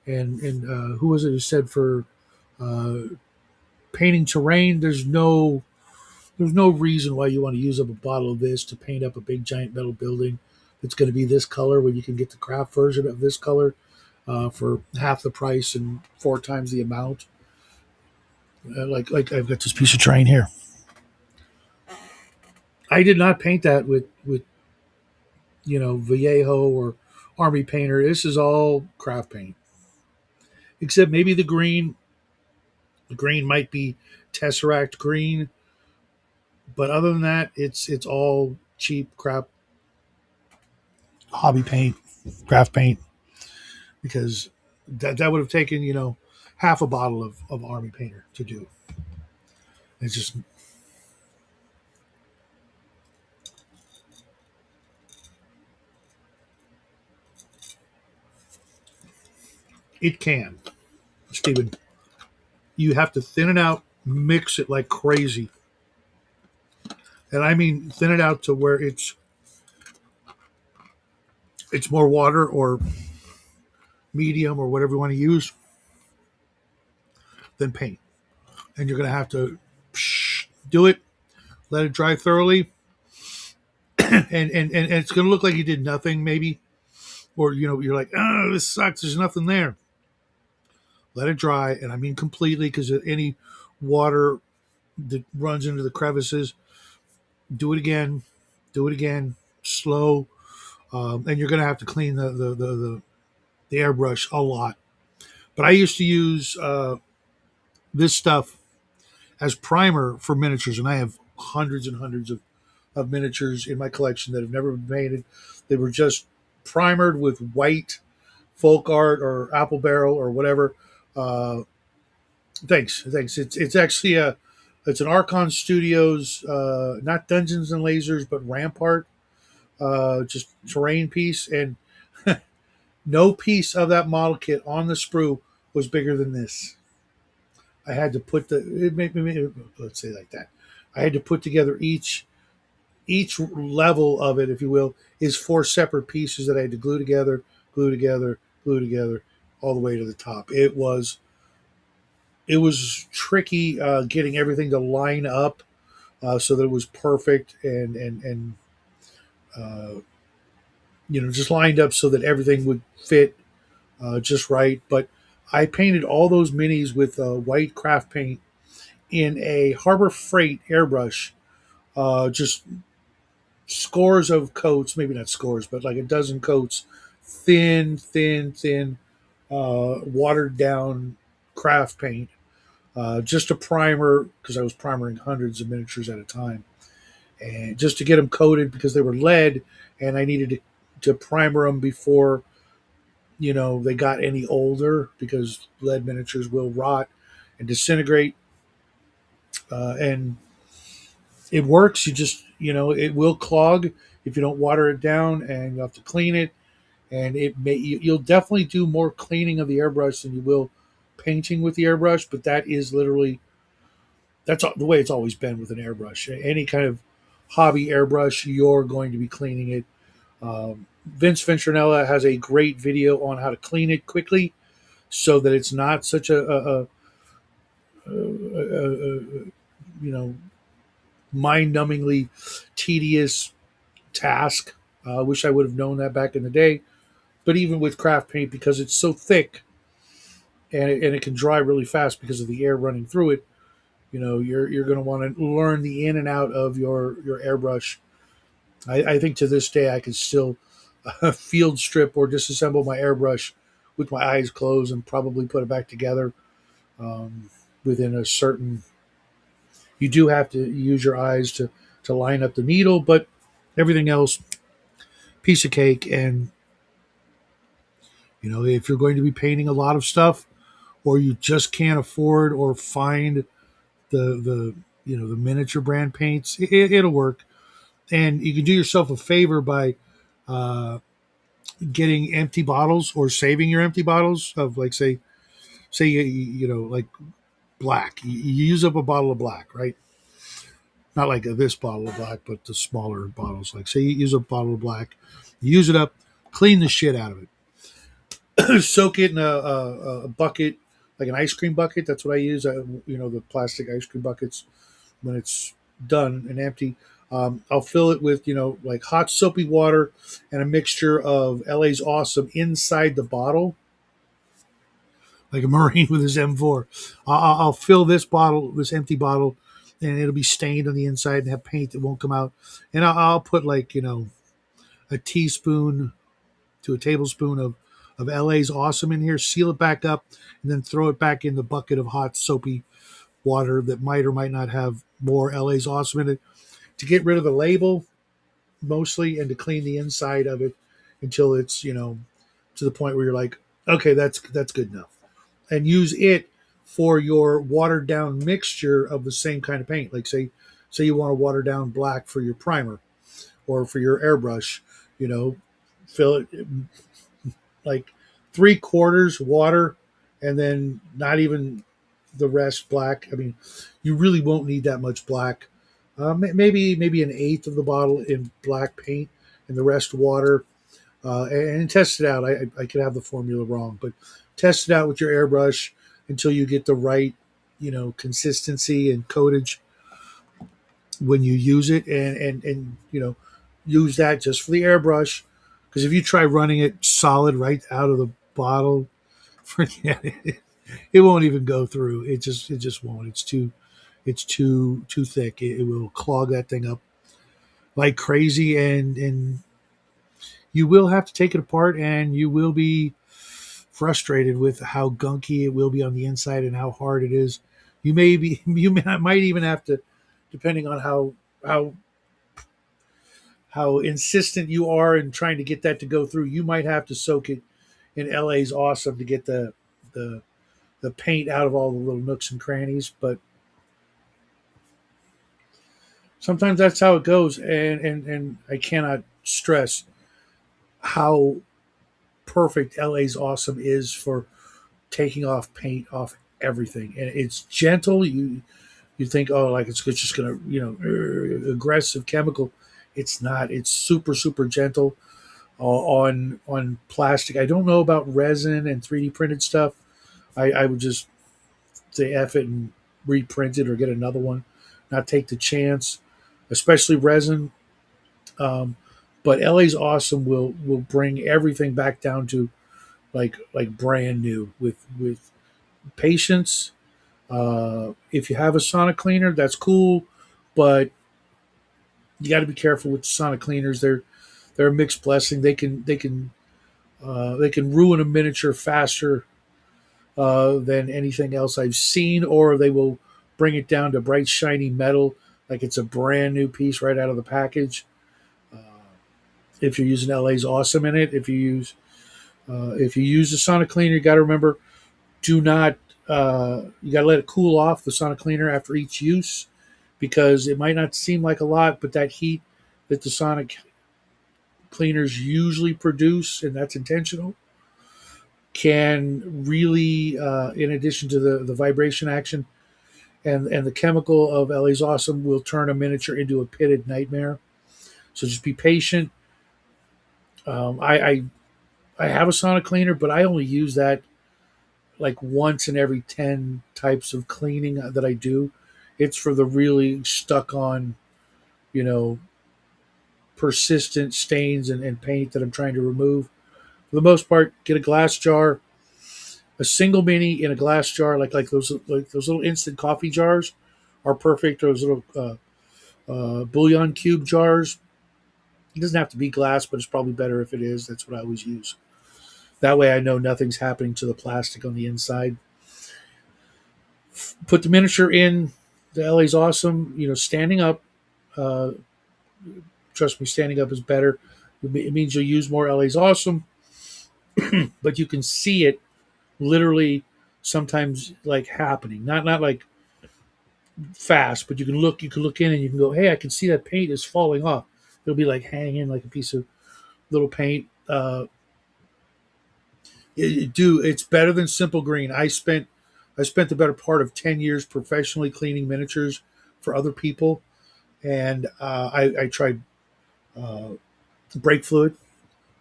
and who was it who said for uh, painting terrain? There's no reason why you want to use up a bottle of this to paint up a big giant metal building that's going to be this color when you can get the craft version of this color for half the price and four times the amount. Like I've got this piece of terrain here. I did not paint that with Vallejo or Army Painter. This is all craft paint, except maybe the green. The green might be Tesseract green, but other than that, it's all cheap crap hobby paint, craft paint, because that would have taken half a bottle of Army Painter to do. It's just it can, Stephen. You have to thin it out, mix it like crazy, and I mean thin it out to where it's more water or medium or whatever you want to use than paint. And you're going to have to do it, let it dry thoroughly, and it's going to look like you did nothing maybe, or you're like, oh, this sucks. There's nothing there. Let it dry, and I mean completely, because any water that runs into the crevices, do it again, slow, and you're going to have to clean the airbrush a lot. But I used to use this stuff as primer for miniatures, and I have hundreds and hundreds of miniatures in my collection that have never been painted. They were just primered with white folk art or apple barrel or whatever. Uh, thanks. It's actually it's an Archon Studios, not Dungeons and Lasers, but Rampart, just terrain piece, and no piece of that model kit on the sprue was bigger than this. I had to put let's say like that. I had to put together each level of it, if you will, is four separate pieces that I had to glue together, glue together, all the way to the top. It was tricky getting everything to line up so that it was perfect and uh, just lined up so that everything would fit just right. But I painted all those minis with white craft paint in a Harbor Freight airbrush, just scores of coats, maybe not scores, but like a dozen coats, thin, watered down craft paint, just a primer because I was primering hundreds of miniatures at a time, and just to get them coated because they were lead, and I needed to primer them before they got any older because lead miniatures will rot and disintegrate, and it works. You just it will clog if you don't water it down, and you have to clean it. And you'll definitely do more cleaning of the airbrush than you will painting with the airbrush. But that is literally the way it's always been with an airbrush. Any kind of hobby airbrush, you're going to be cleaning it. Vince Venturinella has a great video on how to clean it quickly, so that it's not such a mind-numbingly tedious task. I wish I would have known that back in the day. But even with craft paint, because it's so thick and it can dry really fast because of the air running through it, you're going to want to learn the in and out of your airbrush. I think to this day I can still field strip or disassemble my airbrush with my eyes closed and probably put it back together um, within a certain. You do have to use your eyes to line up the needle, but everything else, piece of cake. And if you're going to be painting a lot of stuff, or you just can't afford or find the the miniature brand paints, it'll work. And you can do yourself a favor by uh, getting empty bottles or saving your empty bottles of, like, say like black. You use up a bottle of black, right? Not like this bottle of black, but the smaller bottles. Like, say you use a bottle of black, you use it up, clean the shit out of it, soak it in a bucket, like an ice cream bucket. That's what I use. The plastic ice cream buckets when it's done and empty. I'll fill it with like hot soapy water and a mixture of LA's Awesome inside the bottle, like a Marine with his M4. I'll fill this empty bottle, and it'll be stained on the inside and have paint that won't come out. And I'll put, like, a teaspoon to a tablespoon of LA's Awesome in here, seal it back up, and then throw it back in the bucket of hot soapy water that might or might not have more LA's Awesome in it, to get rid of the label mostly, and to clean the inside of it until it's to the point where you're like, okay, that's good enough. And use it for your watered down mixture of the same kind of paint. Like, say you want to water down black for your primer or for your airbrush, fill it like three-quarters water, and then not even the rest black. I mean, you really won't need that much black. Maybe an eighth of the bottle in black paint and the rest water. And test it out. I could have the formula wrong, but test it out with your airbrush until you get the right, consistency and coatage when you use it, and use that just for the airbrush. Because if you try running it solid right out of the bottle, forget it. It won't even go through. It just won't. It's too thick. It will clog that thing up like crazy, and you will have to take it apart, and you will be frustrated with how gunky it will be on the inside and how hard it is. Might even have to, depending on how insistent you are in trying to get that to go through, you might have to soak it in LA's Awesome to get the the paint out of all the little nooks and crannies. But sometimes that's how it goes, and I cannot stress how perfect LA's Awesome is for taking off paint off everything. And it's gentle. You think, oh, like it's just gonna aggressive chemical. It's not. It's super gentle on plastic. I don't know about resin and 3D printed stuff. I would just say F it and reprint it or get another one, not take the chance, especially resin. Um, but LA's Awesome will bring everything back down to like brand new with patience. If you have a sonic cleaner, that's cool, but You got to be careful with sonic cleaners. They're a mixed blessing. They can ruin a miniature faster than anything else I've seen, or they will bring it down to bright shiny metal like it's a brand new piece right out of the package. Uh, if you're using LA's Awesome in it, if you use the sonic cleaner, you got to remember, do not you got to let it cool off the sonic cleaner after each use, because it might not seem like a lot, but that heat that the sonic cleaners usually produce, and that's intentional, can really, in addition to the vibration action and the chemical of LA's Awesome, will turn a miniature into a pitted nightmare. So just be patient. I have a sonic cleaner, but I only use that like once in every 10 types of cleaning that I do. It's for the really stuck on, you know, persistent stains and paint that I'm trying to remove. For the most part, get a glass jar, a single mini in a glass jar, like those little instant coffee jars are perfect. Those little bouillon cube jars. It doesn't have to be glass, but it's probably better if it is. That's what I always use. That way, I know nothing's happening to the plastic on the inside. Put the miniature in the LA's Awesome. You know, standing up. Uh, Trust me, standing up is better. It means you'll use more LA's Awesome, but you can see it literally sometimes like happening. Not like fast, but you can look in and you can go, hey, I can see that paint is falling off. It'll be like hanging like a piece of little paint. It's better than simple green. I spent the better part of 10 years professionally cleaning miniatures for other people, and I tried uh, brake fluid,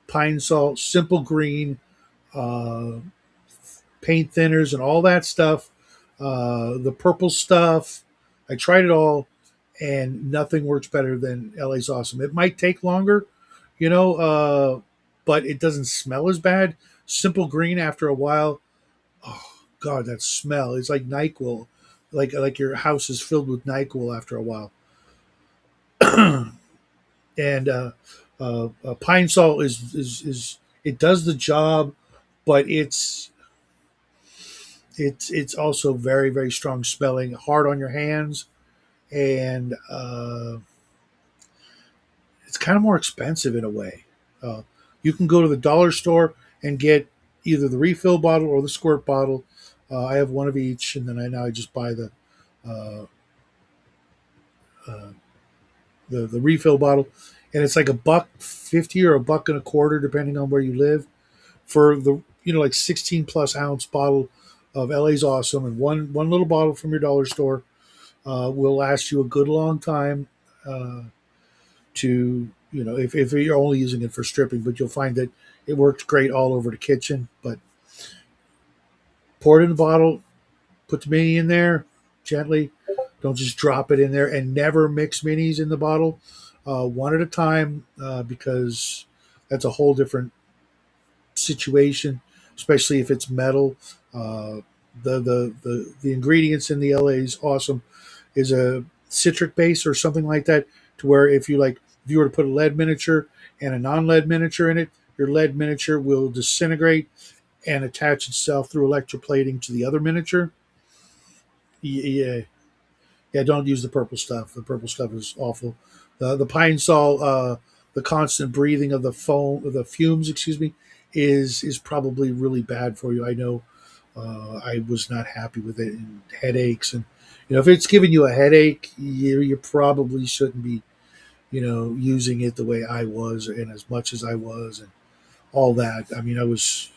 pine salt, simple green, uh, paint thinners, and all that stuff. The purple stuff. I tried it all, and nothing works better than LA's Awesome. It might take longer, you know, but it doesn't smell as bad. Simple green after a while. Oh God, that smell! It's like Nyquil, like your house is filled with Nyquil after a while. And pine salt is it does the job, but it's also very very strong smelling, hard on your hands, and it's kind of more expensive in a way. Uh, you can go to the dollar store and get either the refill bottle or the squirt bottle. I have one of each, and then I just buy uh, uh, the refill bottle, and it's like $1.50 or $1.25, depending on where you live, for the like 16 plus ounce bottle of LA's Awesome, and one little bottle from your dollar store will last you a good long time. To if you're only using it for stripping, but you'll find that it works great all over the kitchen. But pour it in the bottle, put the mini in there gently. Don't just drop it in there, and never mix minis in the bottle, one at a time, because that's a whole different situation, especially if it's metal. The ingredients in the LA's Awesome is a citric base or something like that, to where if you were to put a lead miniature and a non-lead miniature in it, your lead miniature will disintegrate and attach itself through electroplating to the other miniature. Yeah, yeah. Don't use the purple stuff. The purple stuff is awful. The pine sol, the constant breathing of the foam, of the fumes, excuse me, is probably really bad for you. I know. I was not happy with it, and headaches, and if it's giving you a headache, you probably shouldn't be using it the way I was and as much as I was and all that. I mean, I was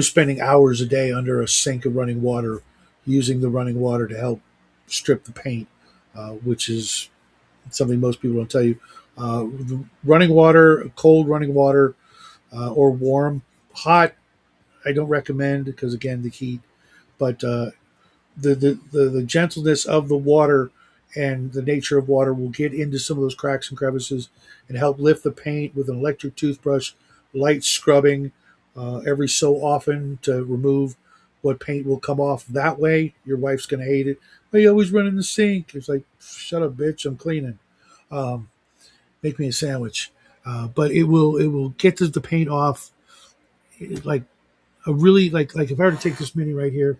spending hours a day under a sink of running water, using the running water to help strip the paint, which is something most people don't tell you. Running water, cold running water, or warm, hot, I don't recommend, because again the heat. But the gentleness of the water and the nature of water will get into some of those cracks and crevices and help lift the paint with an electric toothbrush, light scrubbing every so often to remove what paint will come off that way. Your wife's going to hate it. But you always run in the sink. It's like, shut up, bitch, I'm cleaning. Make me a sandwich. But it will get the paint off like a really like if I were to take this mini right here,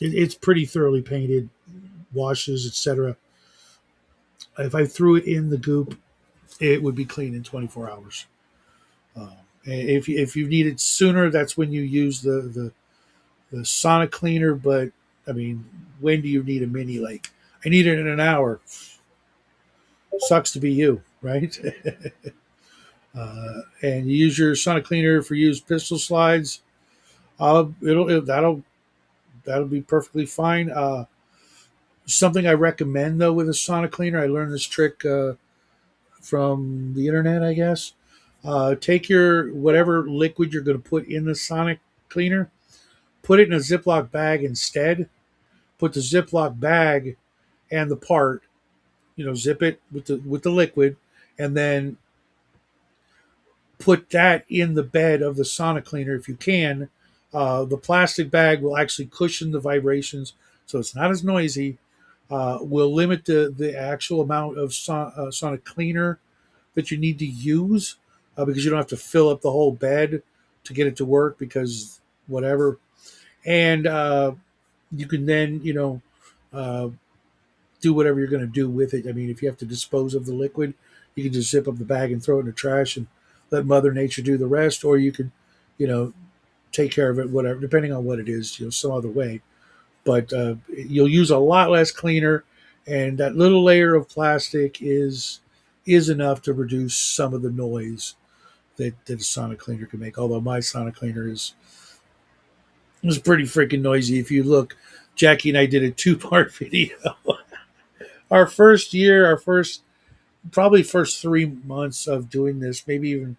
it's pretty thoroughly painted, washes, etc. If I threw it in the goop, it would be clean in 24 hours. Um, if you need it sooner, that's when you use the sonic cleaner. But I mean, when do you need a mini? Like I need it in an hour. Sucks to be you, right? And you use your sonic cleaner for used pistol slides. That'll be perfectly fine. Something I recommend though with a sonic cleaner, I learned this trick from the internet, I guess. Take your whatever liquid you're going to put in the sonic cleaner, put it in a Ziploc bag instead. Put the Ziploc bag and the part, zip it with the liquid, and then put that in the bed of the sonic cleaner if you can. The plastic bag will actually cushion the vibrations, so it's not as noisy. Will limit the actual amount of sonic cleaner that you need to use because you don't have to fill up the whole bed to get it to work because whatever. And you can then, uh, do whatever you're going to do with it. I mean, if you have to dispose of the liquid, you can just zip up the bag and throw it in the trash and let Mother Nature do the rest, or you can, you know, take care of it, whatever, depending on what it is, some other way. But you'll use a lot less cleaner, and that little layer of plastic is enough to reduce some of the noise that a sonic cleaner can make. Although my sonic cleaner is pretty freaking noisy. If you look, Jackie and I did a two-part video. Our first year, probably first 3 months of doing this, maybe even,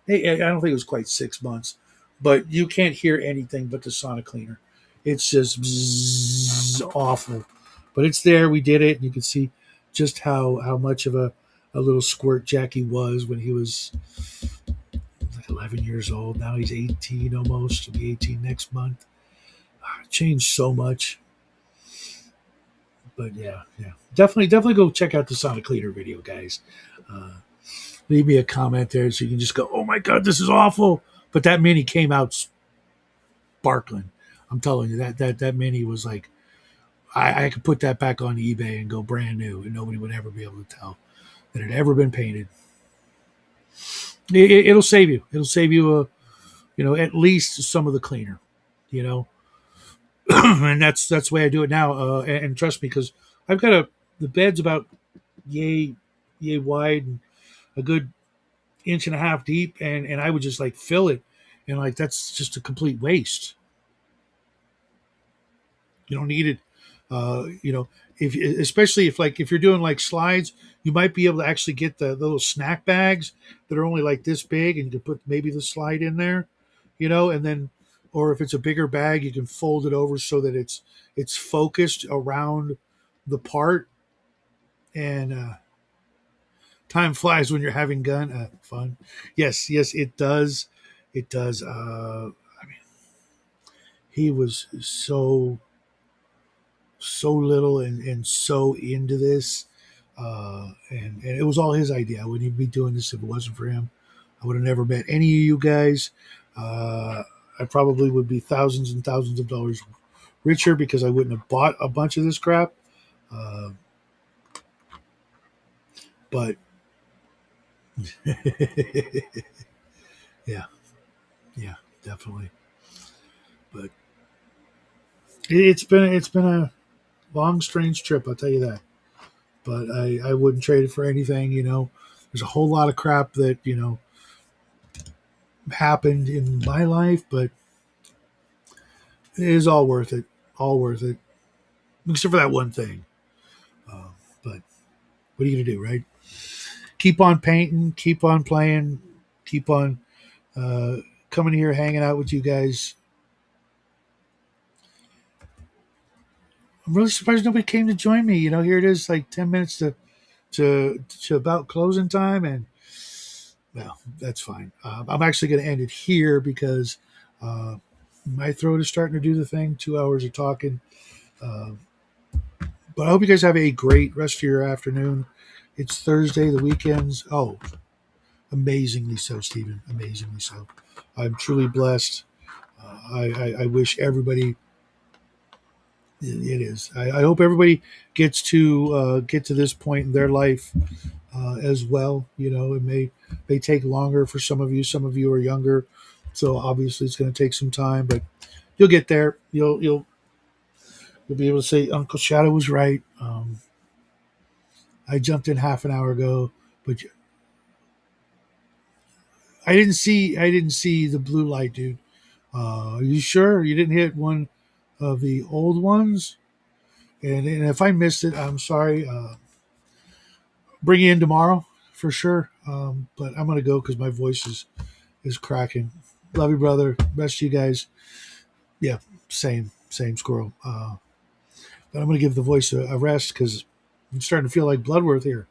I don't think it was quite 6 months, but you can't hear anything but the sonic cleaner. It's just bzzz, awful, but it's there. We did it, and you can see just how much of a little squirt Jackie was when he was like 11 years old. Now he's 18 almost. He'll be 18 next month. Changed so much. But yeah, definitely go check out the Sonic Cleaner video, guys. Uh, Leave me a comment there so you can just go, "Oh my god, this is awful!" But that mini came out sparkling. I'm telling you that mini was like I could put that back on eBay and go brand new, and nobody would ever be able to tell that it had ever been painted. It'll save you. It'll save you at least some of the cleaner. You know, and that's the way I do it now. And trust me, because I've got the bed's about yay yay wide and a good inch and a half deep, and I would just like fill it, and like that's just a complete waste. You don't need it. If especially if you're doing like slides, you might be able to actually get the little snack bags that are only like this big, and you can put maybe the slide in there, and then, or if it's a bigger bag, you can fold it over so that it's focused around the part, and time flies when you're having fun. Yes, it does. It does. He was so little and so into this, and it was all his idea. I wouldn't even be doing this if it wasn't for him. I would have never met any of you guys. I probably would be thousands and thousands of dollars richer because I wouldn't have bought a bunch of this crap. Uh, but yeah, yeah, definitely. But it's been a long, strange trip. I'll tell you that. But I wouldn't trade it for anything. There's a whole lot of crap that happened in my life, but it is all worth it. All worth it, except for that one thing. But what are you gonna do, right? Keep on painting, keep on playing, keep on uh, coming here, hanging out with you guys. I'm really surprised nobody came to join me. Here it is, like 10 minutes to about closing time, and well, that's fine. I'm actually going to end it here because my throat is starting to do the thing. 2 hours of talking. Uh, But I hope you guys have a great rest of your afternoon. It's Thursday, the weekends. Oh, amazingly so, Stephen. Amazingly so. I'm truly blessed. I wish everybody. It is. I hope everybody get to this point in their life as well. You know, it may take longer for some of you. Some of you are younger, so obviously it's going to take some time, but you'll get there. You'll be able to say Uncle Shadow was right. I jumped in half an hour ago, but I didn't see the blue light, dude. Are you sure you didn't hit one of the old ones? And if I missed it, I'm sorry. Bring you in tomorrow for sure. But I'm gonna go because my voice is cracking. Love you, brother. Best to you guys. Yeah, same squirrel. But I'm gonna give the voice a rest because I'm starting to feel like Bloodworth here.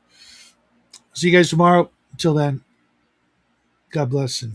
See you guys tomorrow. Until then, God bless and